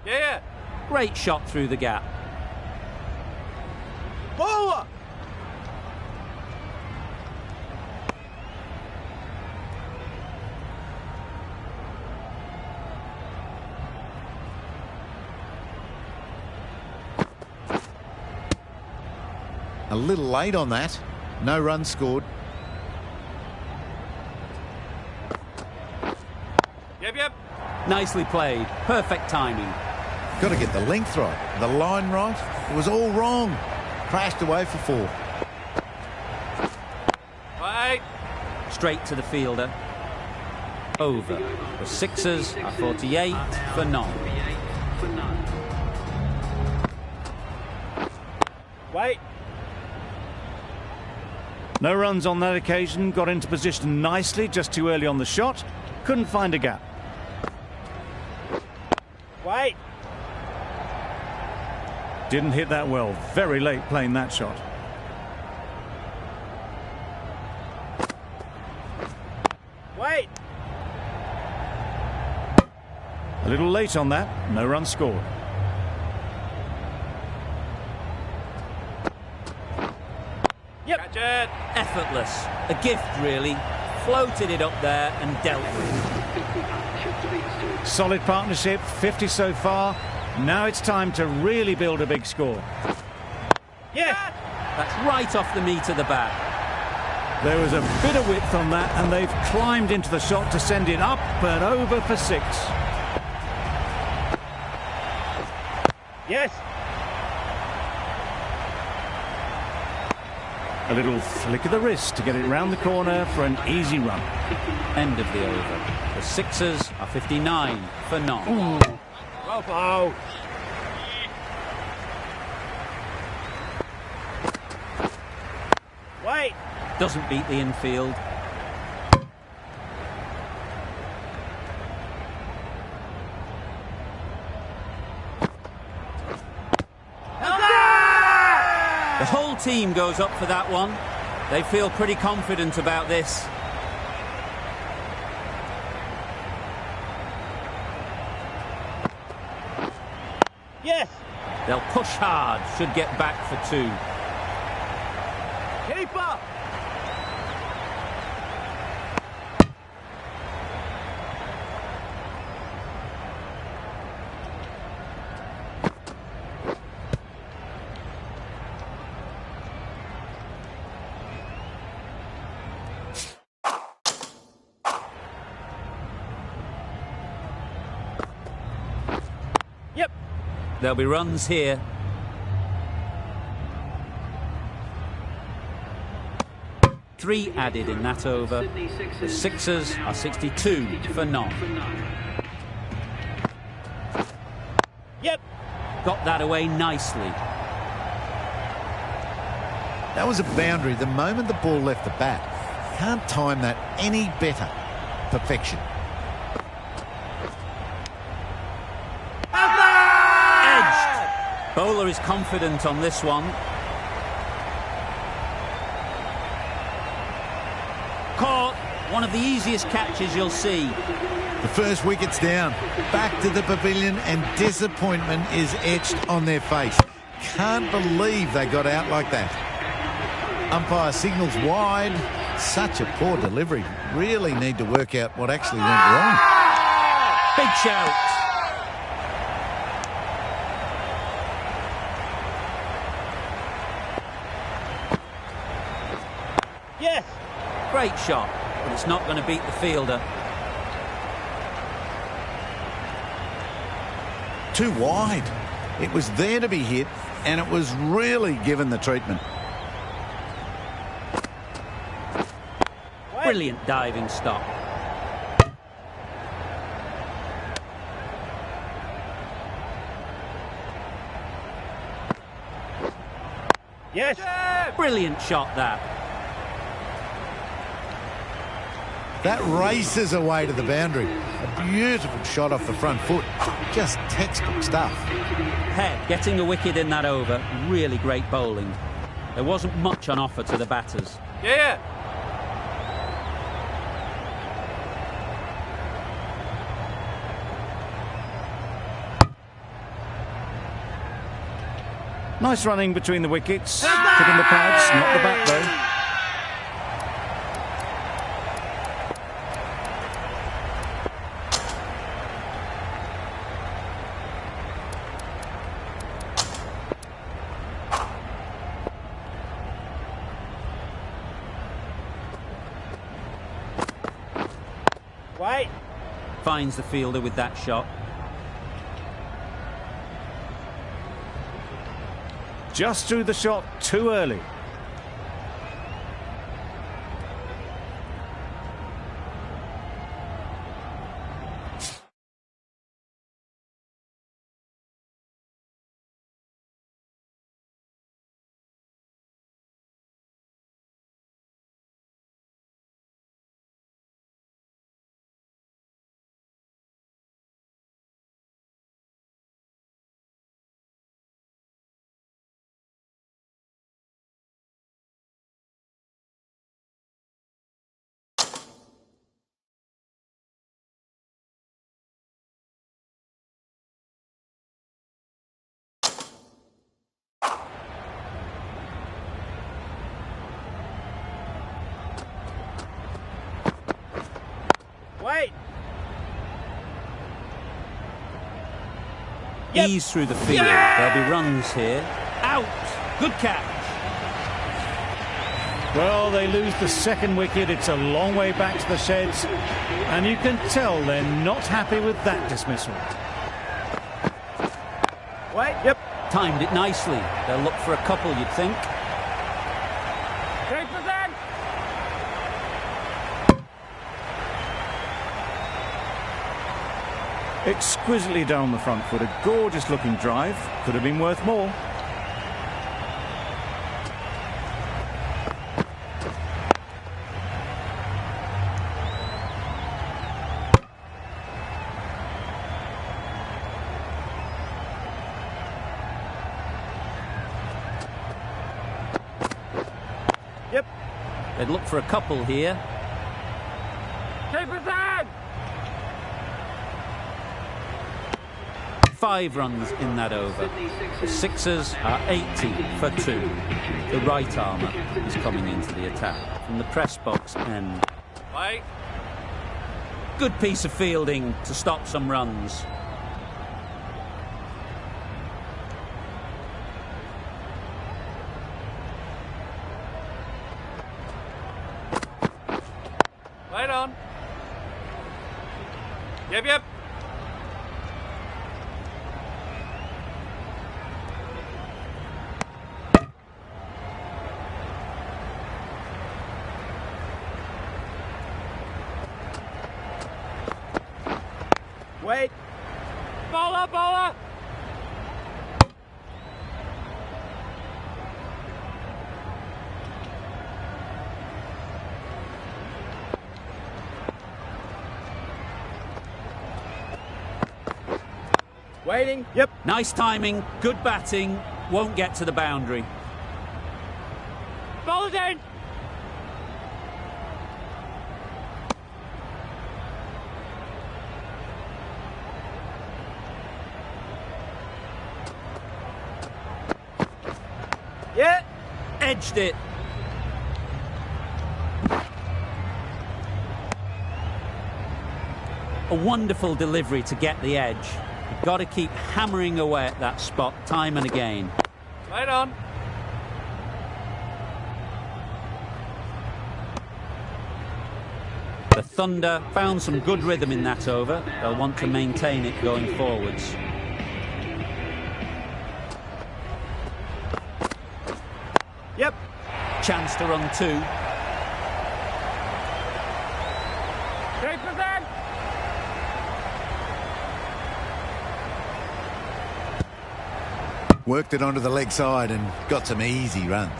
Yeah. Great shot through the gap. Bowler. A little late on that. No runs scored. Yep. Nicely played. Perfect timing. Got to get the length right, the line right. It was all wrong. Crashed away for 4. Wait. Straight to the fielder. Over. The Sixers are 48 for none. Wait. No runs on that occasion, got into position nicely, just too early on the shot. Couldn't find a gap. Wait. Didn't hit that well, very late playing that shot. Wait. A little late on that, no run scored. Yep. Catch it. Effortless. A gift, really. Floated it up there and dealt with it. Solid partnership, 50 so far. Now it's time to really build a big score. Yeah. That's right off the meat of the bat. There was a bit of width on that, and they've climbed into the shot to send it up and over for 6. Yes. A little flick of the wrist to get it round the corner for an easy run. End of the over. The Sixers are 59 for none. Bravo. Wait. Doesn't beat the infield. The whole team goes up for that one. They feel pretty confident about this. Yes. They'll push hard, should get back for 2. Keeper. Yep. There'll be runs here. Three added in that over. The Sixers are 62 for none. Yep. Got that away nicely. That was a boundary the moment the ball left the bat. Can't time that any better. Perfection. Edged. Bowler is confident on this one. Caught. One of the easiest catches you'll see. The first wicket's down. Back to the pavilion and disappointment is etched on their face. Can't believe they got out like that. Umpire signals wide. Such a poor delivery. Really need to work out what actually went wrong. Big shout. Yes. Great shot, but it's not going to beat the fielder. Too wide. It was there to be hit, and it was really given the treatment. Brilliant diving stop. Yes. Brilliant shot that. That races away to the boundary. A beautiful shot off the front foot. Just textbook stuff. Head getting a wicket in that over. Really great bowling. There wasn't much on offer to the batters. Yeah. Nice running between the wickets. Hitting the pads, not the bat though. Wait. Finds the fielder with that shot. Just threw the shot too early. Yep. Ease through the field. Yeah. There'll be runs here. Out. Good catch. Well, they lose the second wicket. It's a long way back to the sheds. And you can tell they're not happy with that dismissal. Wait. Yep. Timed it nicely. They'll look for a couple, you'd think. 3%. Exquisitely down the front foot. A gorgeous looking drive. Could have been worth more. Yep. They'd look for a couple here. 2%. 5 runs in that over. The Sixers are 80 for 2. The right armour is coming into the attack from the press box end. Wait. Good piece of fielding to stop some runs. Wait on. Yep. Wait. Bowler. Waiting. Yep. Nice timing, good batting, won't get to the boundary. Bowler down. Yeah. Edged it. A wonderful delivery to get the edge. You've got to keep hammering away at that spot time and again. Wait on. The Thunder found some good rhythm in that over. They'll want to maintain it going forwards. Yep. Chance to run 2. 3%. Worked it onto the leg side and got some easy runs.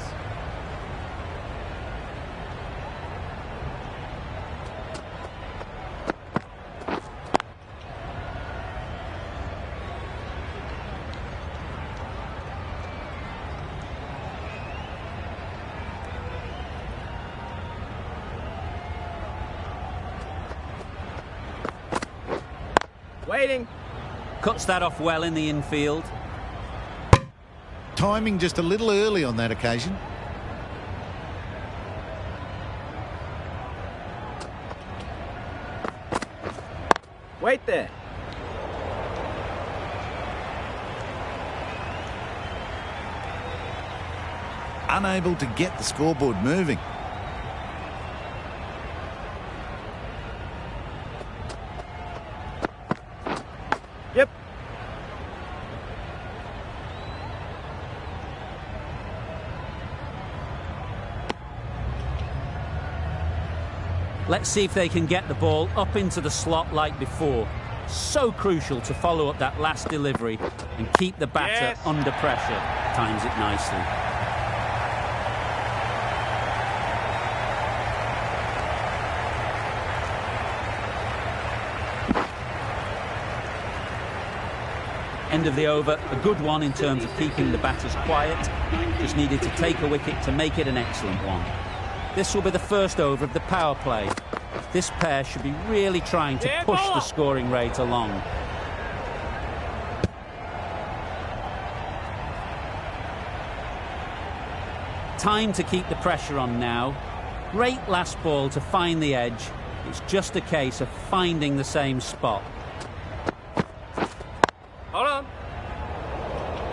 Waiting. Cuts that off well in the infield. Timing just a little early on that occasion. Wait there. Unable to get the scoreboard moving. Yep. Let's see if they can get the ball up into the slot like before. So crucial to follow up that last delivery and keep the batter Yes. under pressure. Times it nicely. End of the over, a good one in terms of keeping the batters quiet. Just needed to take a wicket to make it an excellent one. This will be the first over of the power play. This pair should be really trying to push the scoring rate along. Time to keep the pressure on now. Great last ball to find the edge. It's just a case of finding the same spot. Hold on.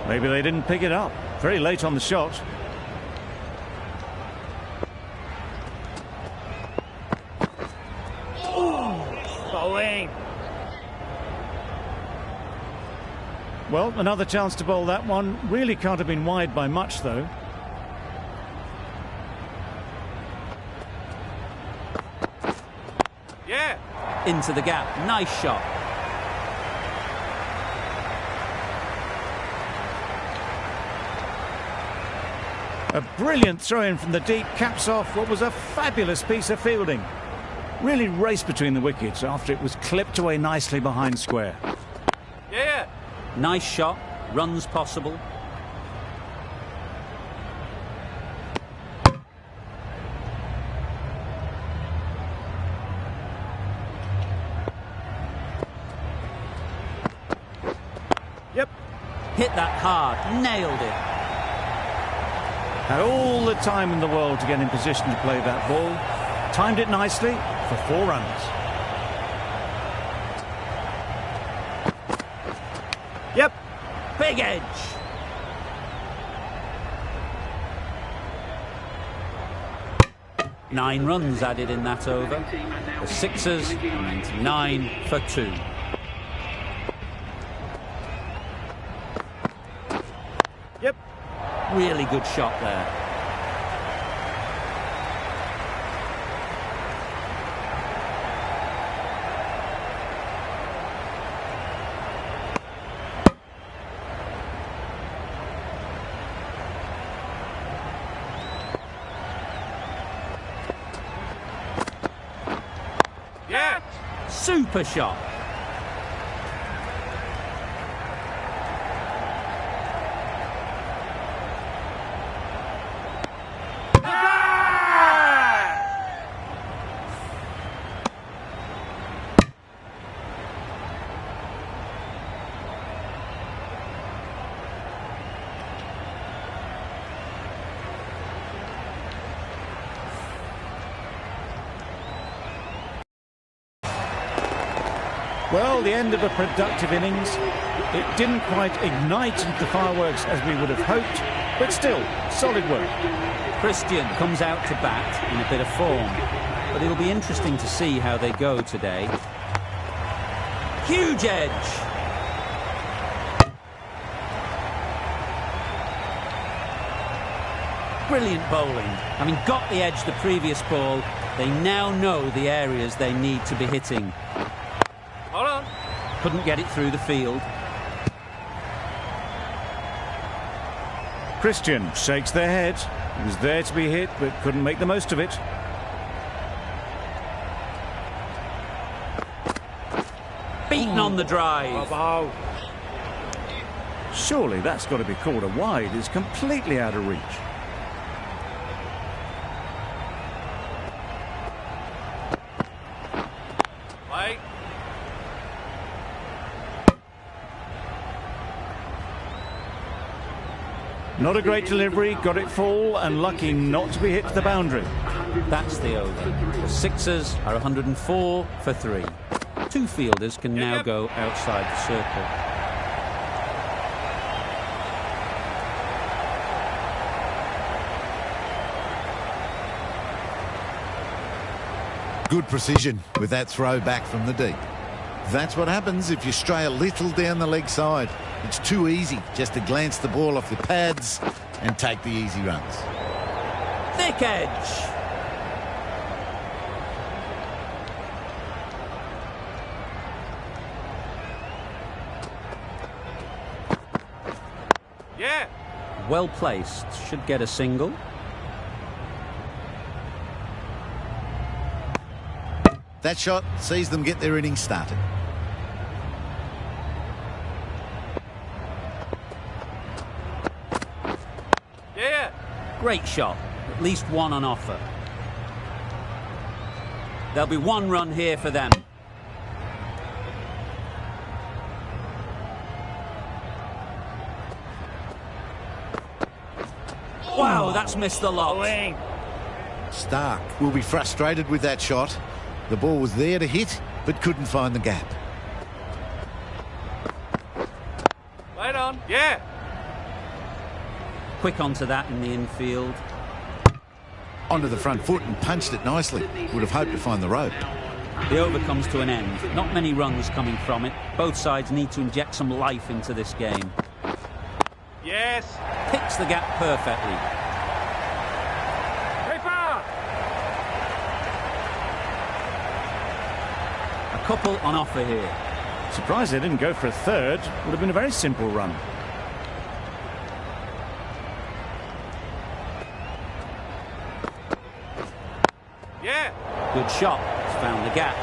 Maybe they didn't pick it up. Very late on the shot. Bowling. Well, another chance to bowl that one. Really can't have been wide by much, though. Yeah. Into the gap. Nice shot. A brilliant throw-in from the deep caps off what was a fabulous piece of fielding. Really raced between the wickets after it was clipped away nicely behind square. Yeah. Nice shot. Runs possible. Yep. Hit that hard. Nailed it. Had all the time in the world to get in position to play that ball. Timed it nicely for 4 runs. Yep. Big edge. Nine runs added in that over. The Sixers and 9 for 2. Yep. Really good shot there. Yeah. Super shot. Well, the end of a productive innings. It didn't quite ignite the fireworks as we would have hoped, but still, solid work. Christian comes out to bat in a bit of form, but it'll be interesting to see how they go today. Huge edge. Brilliant bowling. Having got the edge the previous ball, they now know the areas they need to be hitting. Hold on. Couldn't get it through the field. Christian shakes their head. It was there to be hit, but couldn't make the most of it. Beaten on the drive. Bow. Surely that's got to be called a wide. It's completely out of reach. Play. Not a great delivery, got it full and lucky not to be hit to the boundary. That's the over. The Sixers are 104 for 3. 2 fielders can now go outside the circle. Good precision with that throw back from the deep. That's what happens if you stray a little down the leg side. It's too easy just to glance the ball off the pads and take the easy runs. Thick edge. Yeah. Well placed. Should get a single. That shot sees them get their innings started. Yeah. Great shot. At least one on offer. There'll be 1 run here for them. Wow, that's missed the lot. Bowling. Stark will be frustrated with that shot. The ball was there to hit, but couldn't find the gap. Right on. Yeah. Quick onto that in the infield. Onto the front foot and punched it nicely. Would have hoped to find the rope. The over comes to an end. Not many runs coming from it. Both sides need to inject some life into this game. Yes. Picks the gap perfectly. Keeper. A couple on offer here. Surprised they didn't go for a third. Would have been a very simple run. Yeah. Good shot. He's found the gap.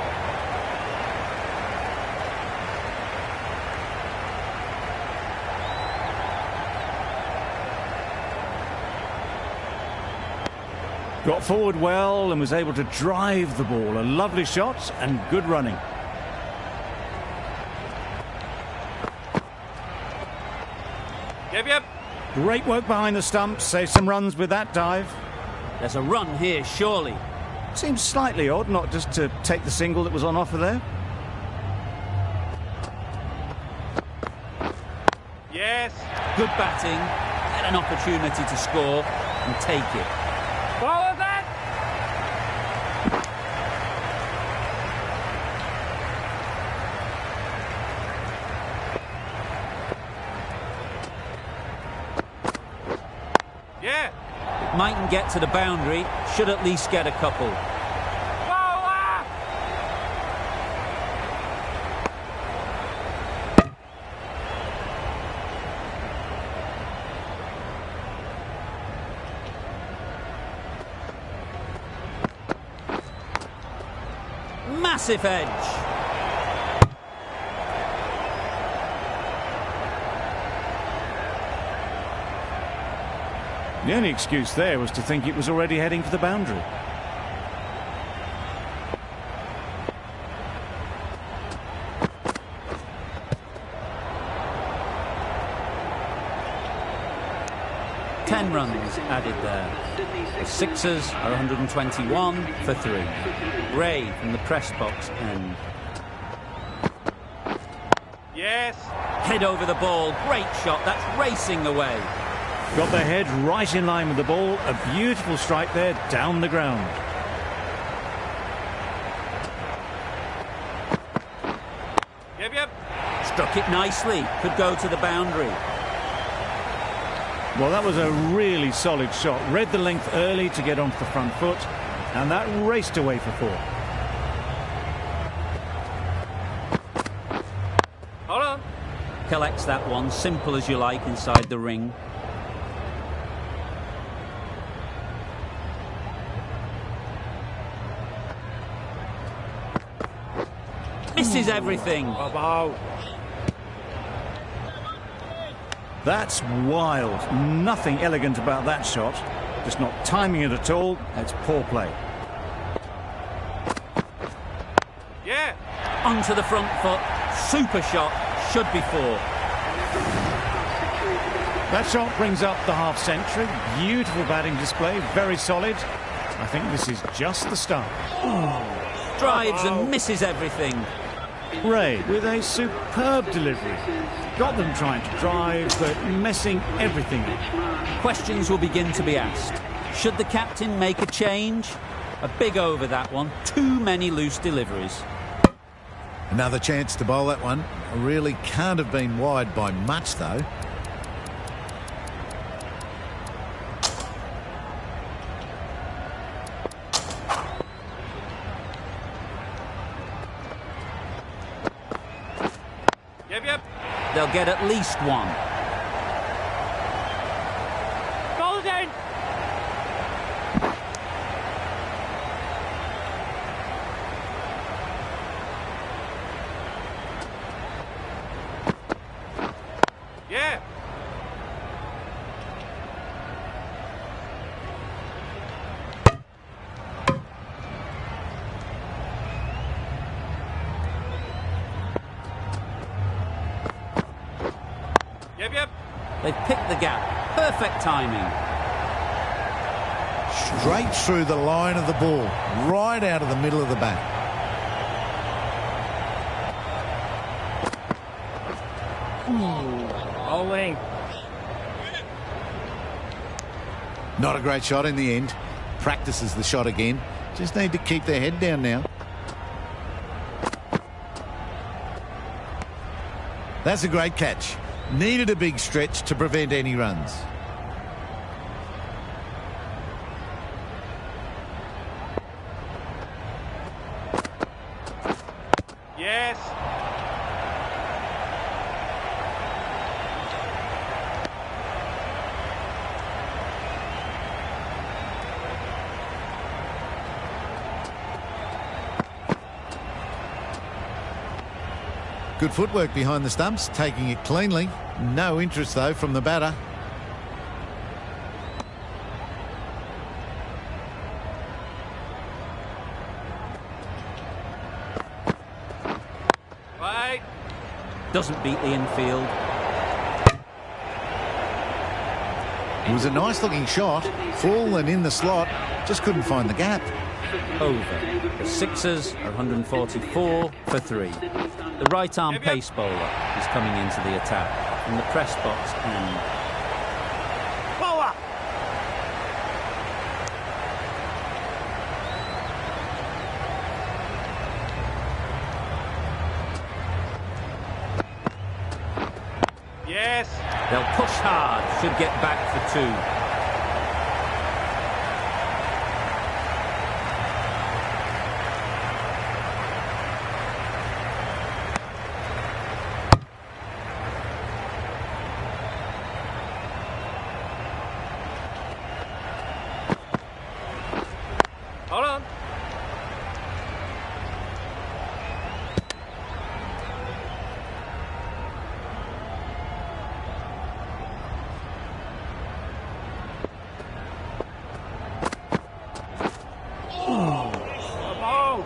Got forward well and was able to drive the ball. A lovely shot and good running. Yep. Great work behind the stumps. Saved some runs with that dive. There's a run here, surely. Seems slightly odd not just to take the single that was on offer there. Yes. Good batting. Had an opportunity to score and take it. Follow that. Yeah. Mightn't get to the boundary. Should at least get a couple. Bowler. Massive edge. The only excuse there was to think it was already heading for the boundary. Ten runs added there. The Sixers are 121 for 3. Ray from the press box end. Yes. Head over the ball. Great shot. That's racing away. Got the head right in line with the ball. A beautiful strike there down the ground. Yep. Struck it nicely. Could go to the boundary. Well, that was a really solid shot. Read the length early to get onto the front foot, and that raced away for 4. Hold on. Collects that one. Simple as you like inside the ring. Misses everything. Bravo. That's wild. Nothing elegant about that shot. Just not timing it at all. It's poor play. Yeah. Onto the front foot. Super shot. Should be 4. That shot brings up the half century. Beautiful batting display. Very solid. I think this is just the start. Drives and misses everything. Ray with a superb delivery. Got them trying to drive, but messing everything up. Questions will begin to be asked. Should the captain make a change? A big over that one. Too many loose deliveries. Another chance to bowl that one. Really can't have been wide by much, though. Yep. They'll get at least 1. Ball down. Yeah. Yep. They've picked the gap. Perfect timing. Straight through the line of the ball. Right out of the middle of the bat. Bowling. Not a great shot in the end. Practices the shot again. Just need to keep their head down now. That's a great catch. Needed a big stretch to prevent any runs. Yes. Good footwork behind the stumps, taking it cleanly. No interest, though, from the batter. Wait. Doesn't beat the infield. It was a nice-looking shot. Full and in the slot. Just couldn't find the gap. Over. The Sixers are 144 for 3. The right-arm pace bowler is coming into the attack from the press box end. Bowler! Yes. They'll push hard, should get back for 2. Hold on. Oh.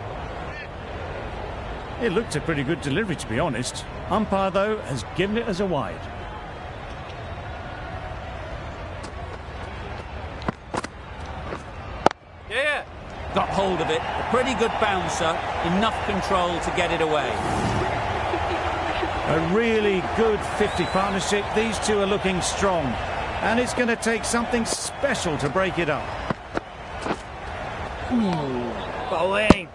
It looked a pretty good delivery, to be honest. Umpire, though, has given it as a wide. Yeah. Got hold of it. A pretty good bouncer. Enough control to get it away. A really good 50 partnership. These two are looking strong. And it's going to take something special to break it up. Bowling!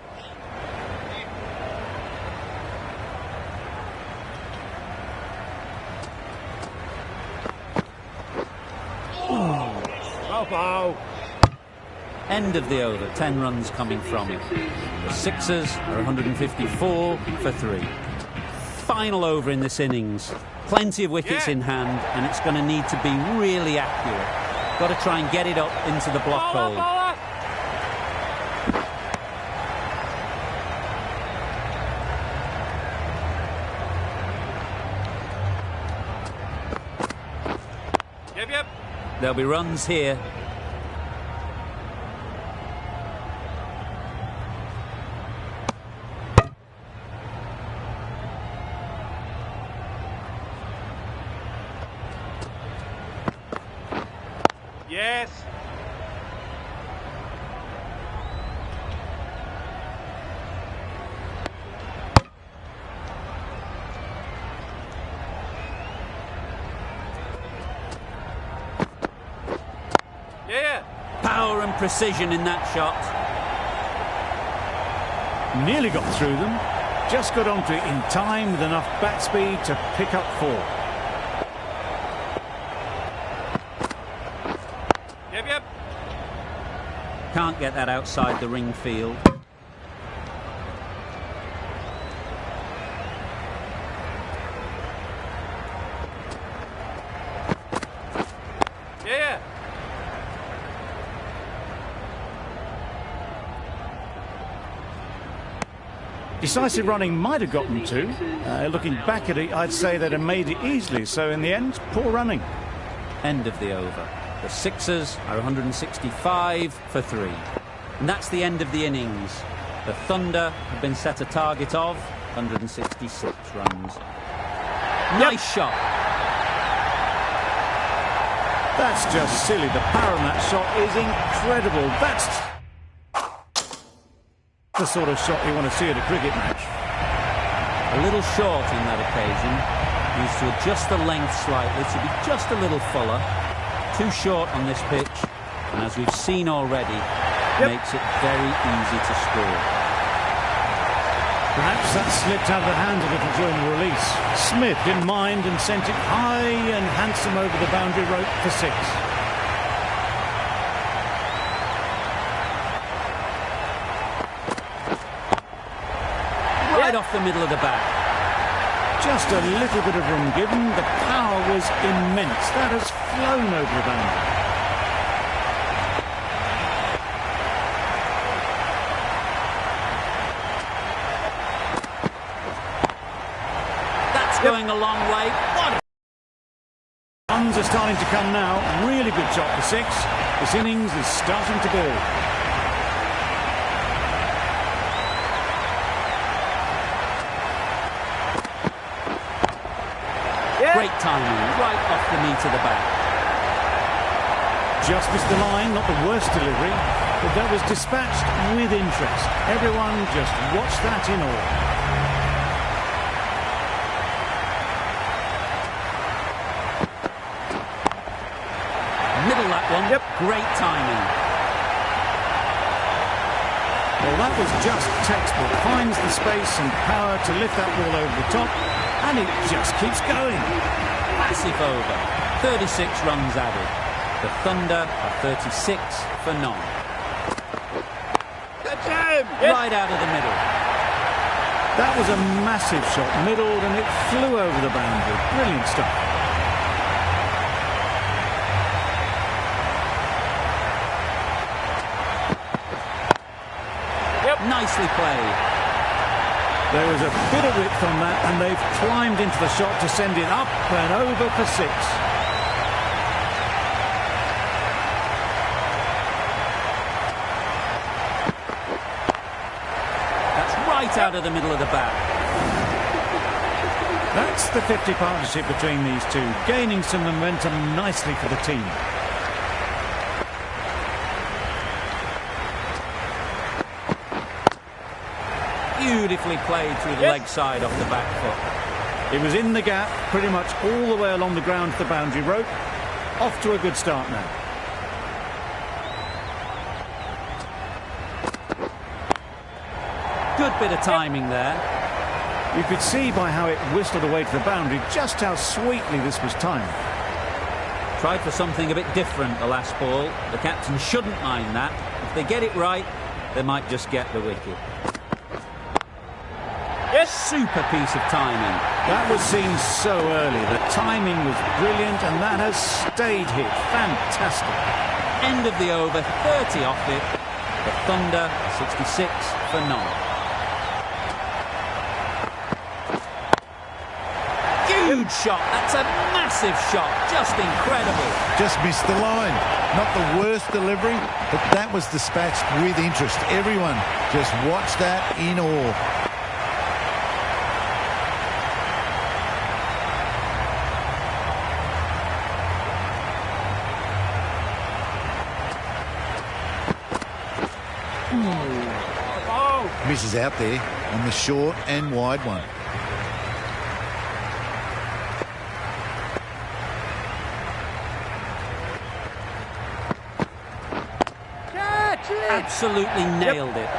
Bow. End of the over. 10 runs coming from it. The Sixers are 154 for 3. Final over in this innings. Plenty of wickets in hand, and it's going to need to be really accurate. Got to try and get it up into the block hole. Bowler. Yep. There'll be runs here. Yes. Yeah. Power and precision in that shot. Nearly got through them. Just got onto it in time with enough bat speed to pick up 4. Yep. Can't get that outside the ring field. Yeah. Decisive running might have got them 2. Looking back at it, I'd say they'd have made it easily. So in the end, poor running. End of the over. The Sixers are 165 for 3. And that's the end of the innings. The Thunder have been set a target of 166 runs. Nice shot. That's just silly. The power on that shot is incredible. That's the sort of shot you want to see at a cricket match. A little short in that occasion. Needs to adjust the length slightly to be just a little fuller. Too short on this pitch. And as we've seen already, makes it very easy to score. Perhaps that slipped out of the hand a little during the release. Smith didn't mind and sent it high and handsome over the boundary rope for 6. Right off the middle of the bat. Just a little bit of room given. The power was immense. That has flown over the boundary. That's going a long way. What? Runs are starting to come now. Really good shot for 6. This innings is starting to build. Great timing, right off the knee to the back. Just missed the line, not the worst delivery, but that was dispatched with interest. Everyone just watched that in awe. Middle that one. Great timing. Well, that was just textbook. Finds the space and power to lift that ball over the top, and it just keeps going. Massive over. 36 runs added. The Thunder are 36 for 9. Right out of the middle. That was a massive shot, middled, and it flew over the boundary. Brilliant stuff. Nicely played. There was a bit of width on that, and they've climbed into the shot to send it up and over for 6. That's right out of the middle of the bat. That's the 50 partnership between these two, gaining some momentum nicely for the team. Beautifully played through the leg side off the back foot. It was in the gap, pretty much all the way along the ground to the boundary rope. Off to a good start now. Good bit of timing there. You could see by how it whistled away to the boundary just how sweetly this was timed. Tried for something a bit different the last ball. The captain shouldn't mind that. If they get it right, they might just get the wicket. Super piece of timing. That was seen so early. The timing was brilliant, and that has stayed hit. Fantastic. End of the over, 30 off it. The Thunder, 66 for 9. Huge shot. That's a massive shot. Just incredible. Just missed the line. Not the worst delivery, but that was dispatched with interest. Everyone just watched that in awe. Misses out there on the short and wide one. Absolutely nailed it.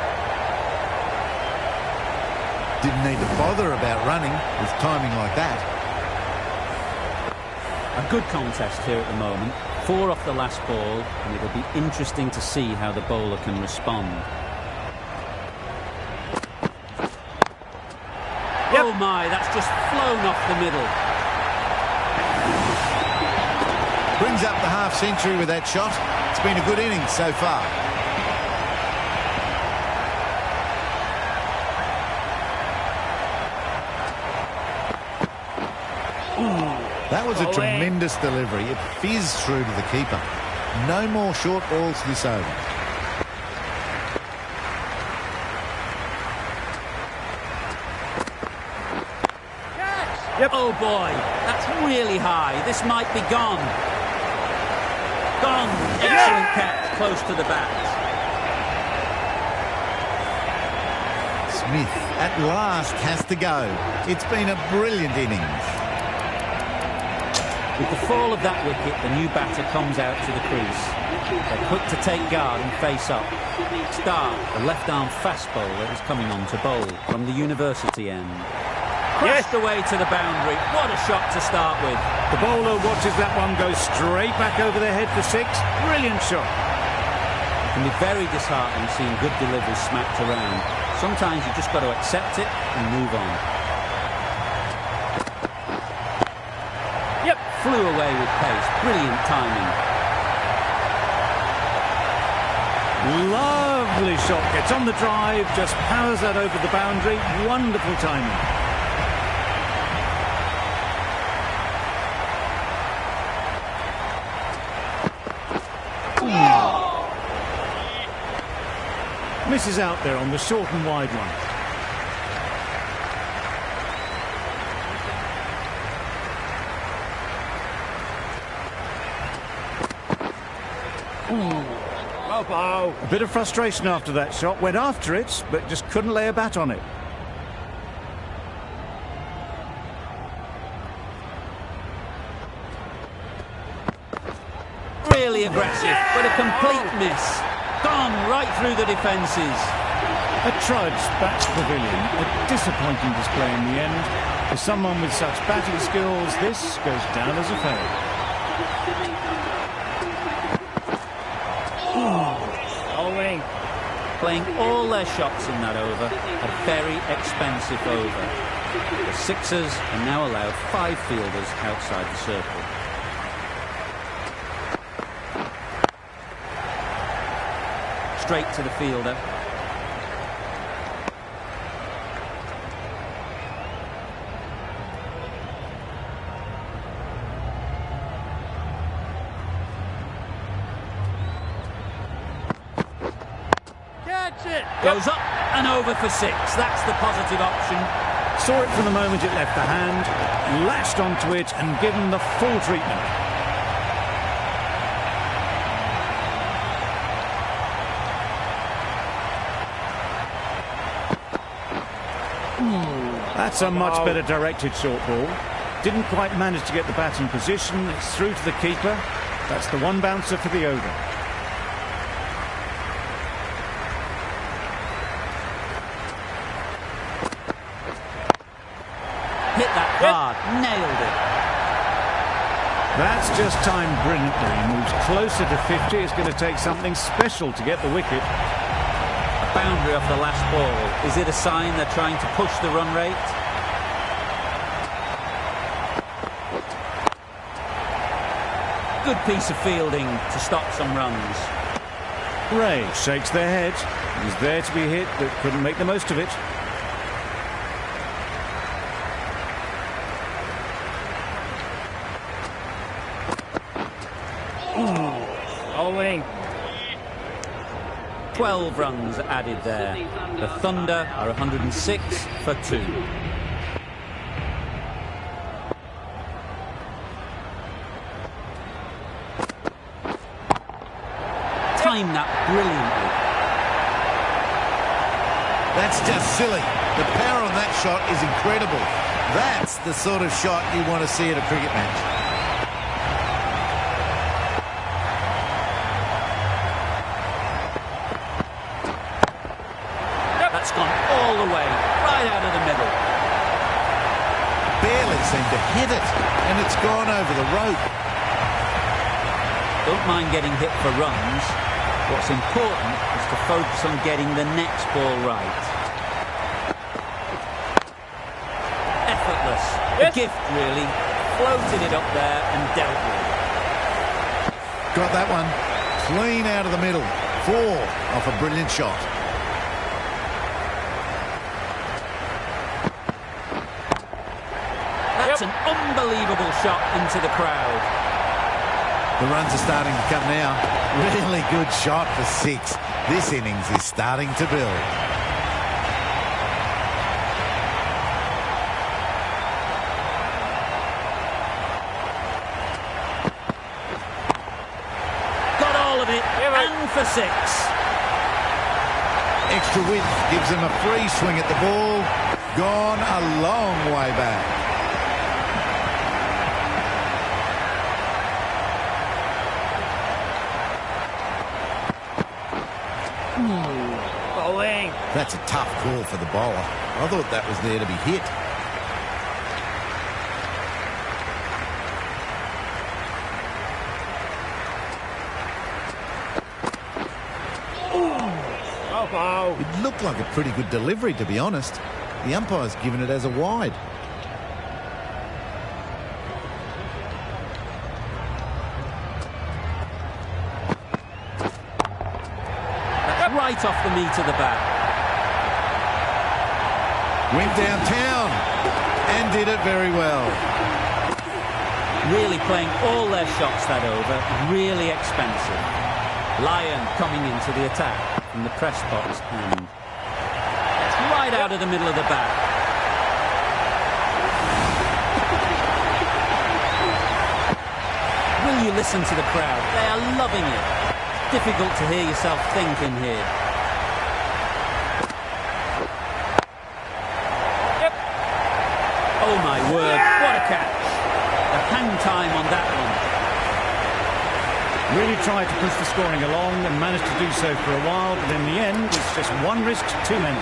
Didn't need to bother about running with timing like that. A good contest here at the moment. 4 off the last ball, and it'll be interesting to see how the bowler can respond. Oh my, that's just flown off the middle. Brings up the half-century with that shot. It's been a good innings so far. That was a tremendous delivery. It fizzed through to the keeper. No more short balls this over. Oh boy, that's really high. This might be gone. Gone. Excellent catch, close to the bat. Smith at last has to go. It's been a brilliant innings. With the fall of that wicket, the new batter comes out to the crease. They're quick to take guard and face up. Stark, the left-arm fast bowler, is coming on to bowl from the University end. Crashed away to the boundary. What a shot to start with. The bowler watches that one go straight back over their head for 6. Brilliant shot. It can be very disheartening seeing good deliveries smacked around. Sometimes you just got to accept it and move on. Yep. Flew away with pace. Brilliant timing. Lovely shot. Gets on the drive, just powers that over the boundary. Wonderful timing. Misses out there on the short and wide one. A bit of frustration after that shot. Went after it, but just couldn't lay a bat on it. Really aggressive, but a complete miss. Gone right through the defences. A trudge back to pavilion. A disappointing display in the end. For someone with such batting skills, this goes down as a failure. Bowling. Playing all their shots in that over. A very expensive over. The Sixers are now allowed 5 fielders outside the circle. Straight to the fielder. Catch it. Goes up and over for 6. That's the positive option. Saw it from the moment it left the hand, lashed onto it and given the full treatment. That's a much better directed short ball. Didn't quite manage to get the bat in position. It's through to the keeper. That's the one bouncer for the over. Hit that hard. Nailed it. That's just timed brilliantly. Moves closer to 50. It's going to take something special to get the wicket. Boundary off the last ball. Is it a sign they're trying to push the run rate? Good piece of fielding to stop some runs. Ray shakes their head. He was there to be hit, but couldn't make the most of it. Bowling. 12 runs added there. The Thunder are 106 for 2. Timed that brilliantly. That's just silly. The power on that shot is incredible. That's the sort of shot you want to see at a cricket match. That's gone all the way, right out of the middle. Barely seemed to hit it, and it's gone over the rope. Don't mind getting hit for runs. What's important is to focus on getting the next ball right. Effortless. A gift, really. Floated it up there and dealt with. Got that one. Clean out of the middle. 4 off a brilliant shot. That's an unbelievable shot into the crowd. The runs are starting to come now. Really good shot for 6. This innings is starting to build. Got all of it, and for 6. Extra width gives them a free swing at the ball. Gone a long way back. Bowling. That's a tough call for the bowler. I thought that was there to be hit. Oh, It looked like a pretty good delivery, to be honest. The umpire's given it as a wide. That's right off the meat of the bat. Went downtown and did it very well. Really playing all their shots that over. Really expensive. Lyon coming into the attack from the press box and it's right out of the middle of the bat. Will you listen to the crowd? They are loving it. Difficult to hear yourself think in here. Oh my word, what a catch. The hang time on that one. Really tried to push the scoring along and managed to do so for a while, but in the end, it's just one risk too many.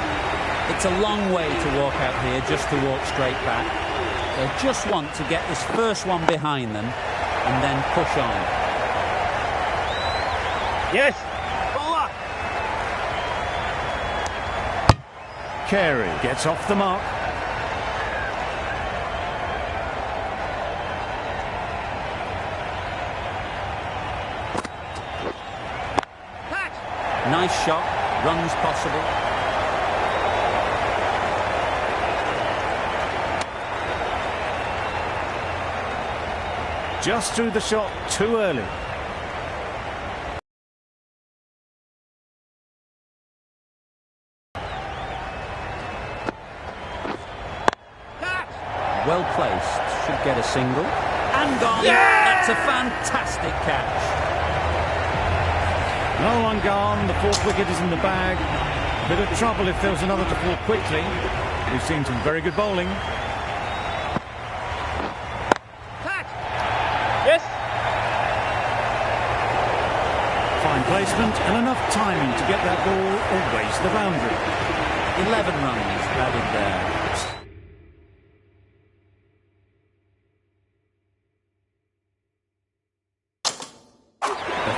It's a long way to walk out here just to walk straight back. They just want to get this first one behind them and then push on. yes. Bowler. Carey gets off the mark. Nice shot, runs possible. Just threw the shot too early. Well placed, should get a single. And gone. That's a fantastic catch. No one gone, the fourth wicket is in the bag. Bit of trouble if there was another to fall quickly. We've seen some very good bowling. Yes. Fine placement and enough timing to get that ball away to the boundary. 11 runs added there.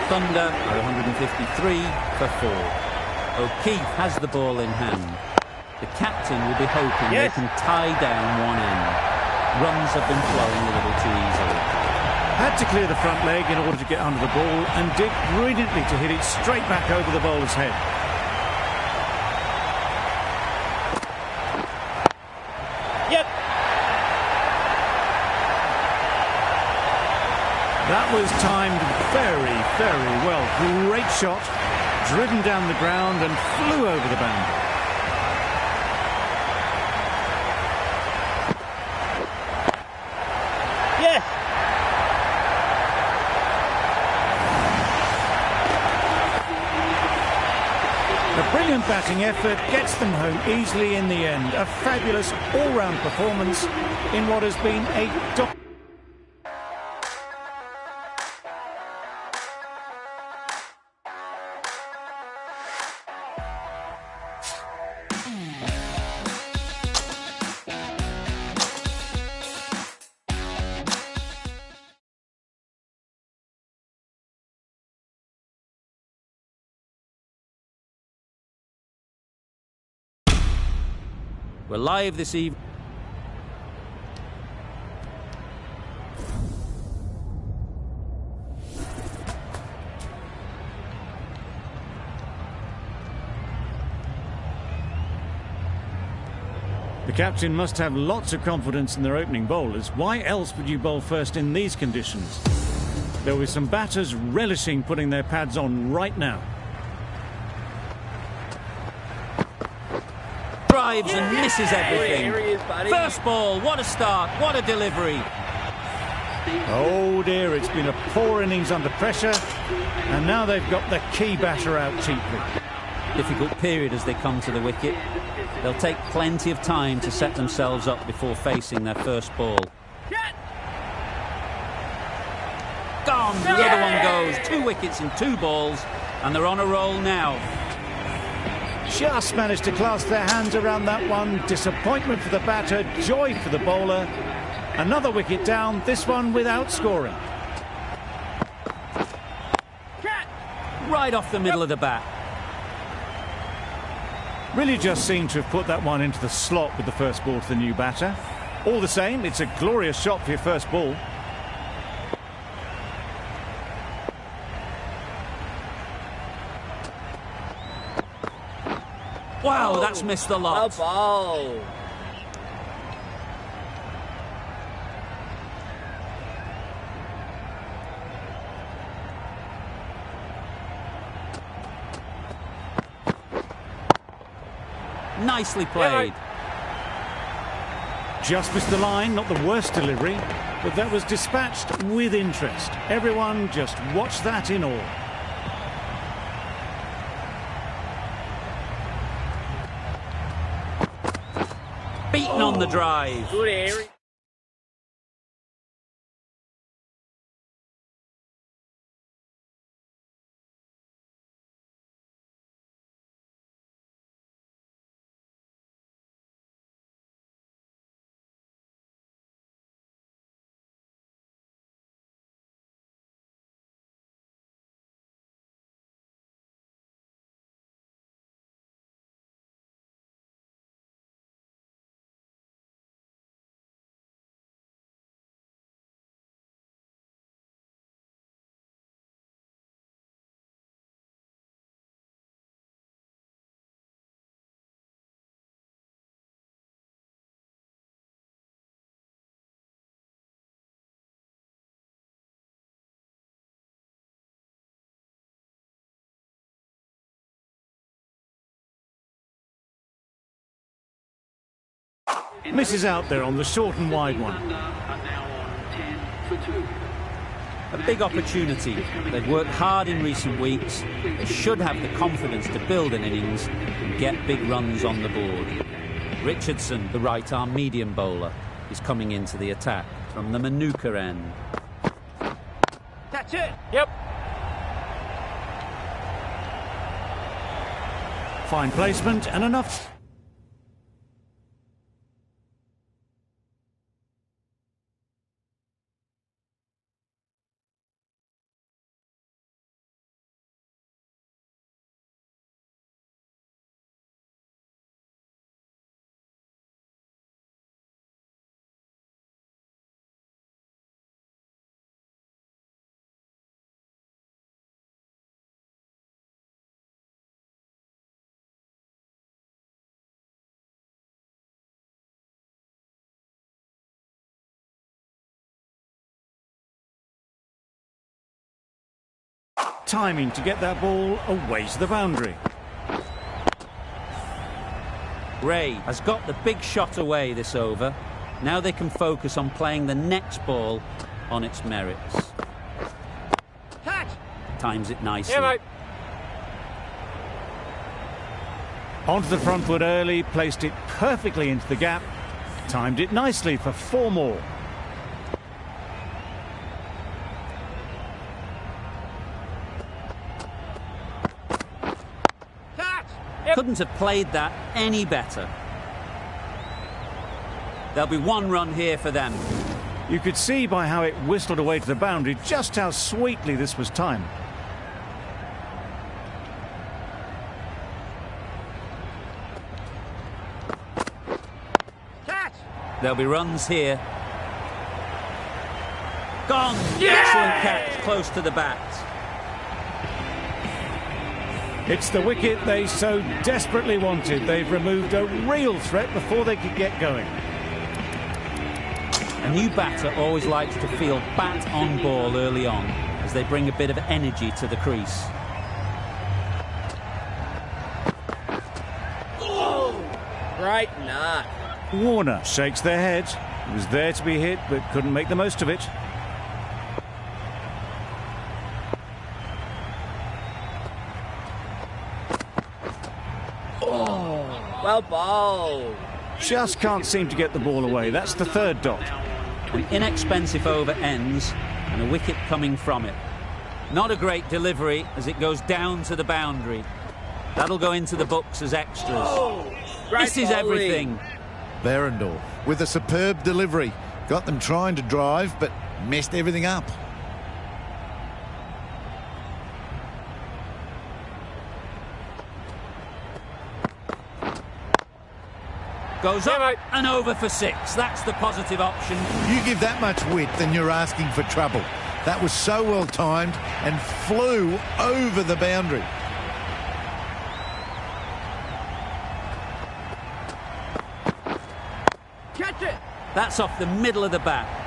Thunder are 153 for 4. O'Keefe has the ball in hand. The captain will be hoping they can tie down one end. Runs have been flowing a little too easily. Had to clear the front leg in order to get under the ball and did brilliantly to hit it straight back over the bowler's head. Yep. That was timed very, very well. Great shot, driven down the ground and flew over the boundary. Yes. A brilliant batting effort gets them home easily in the end. A fabulous all-round performance in what has been a We're live this evening. The captain must have lots of confidence in their opening bowlers. Why else would you bowl first in these conditions? There will be some batters relishing putting their pads on right now. Drives and misses everything. Here he is, buddy. First ball, what a start, what a delivery. Oh dear, it's been a poor innings under pressure, and now they've got the key batter out cheaply. Difficult period as they come to the wicket. They'll take plenty of time to set themselves up before facing their first ball. Gone, the other one goes. 2 wickets in 2 balls, and they're on a roll now. just managed to clasp their hands around that one. Disappointment for the batter, joy for the bowler. Another wicket down, this one without scoring. Right off the middle of the bat. Really just seemed to have put that one into the slot with the first ball to the new batter. All the same, it's a glorious shot for your first ball. Wow, that's missed the lot. Ball. Nicely played. Just missed the line, not the worst delivery, but that was dispatched with interest. Everyone just watched that in awe. Beaten on the drive. Good area. Misses out there on the short and wide one. A big opportunity. They've worked hard in recent weeks. They should have the confidence to build an innings and get big runs on the board. Richardson, the right-arm medium bowler, is coming into the attack from the Manuka end. That's it. Yep. Fine placement and enough. Timing to get that ball away to the boundary. Ray has got the big shot away this over. Now they can focus on playing the next ball on its merits. Catch. Times it nicely. Yeah, mate. Onto the front foot early, placed it perfectly into the gap. Timed it nicely for 4 more. Couldn't have played that any better. There'll be 1 run here for them. You could see by how it whistled away to the boundary just how sweetly this was timed. Catch. There'll be runs here. Gone! Yeah! Excellent catch, close to the bat. It's the wicket they so desperately wanted. They've removed a real threat before they could get going. A new batter always likes to feel bat on ball early on as they bring a bit of energy to the crease. Right knot. Warner shakes their head. He was there to be hit but couldn't make the most of it. Well bowled. Just can't seem to get the ball away. That's the 3rd dot. An inexpensive over ends and a wicket coming from it. Not a great delivery as it goes down to the boundary. That'll go into the books as extras. Great This is bowling. everything. Berendorf with a superb delivery. Got them trying to drive, but messed everything up. Goes up and over for 6. That's the positive option. You give that much width and you're asking for trouble. That was so well timed and flew over the boundary. Catch it. That's off the middle of the bat.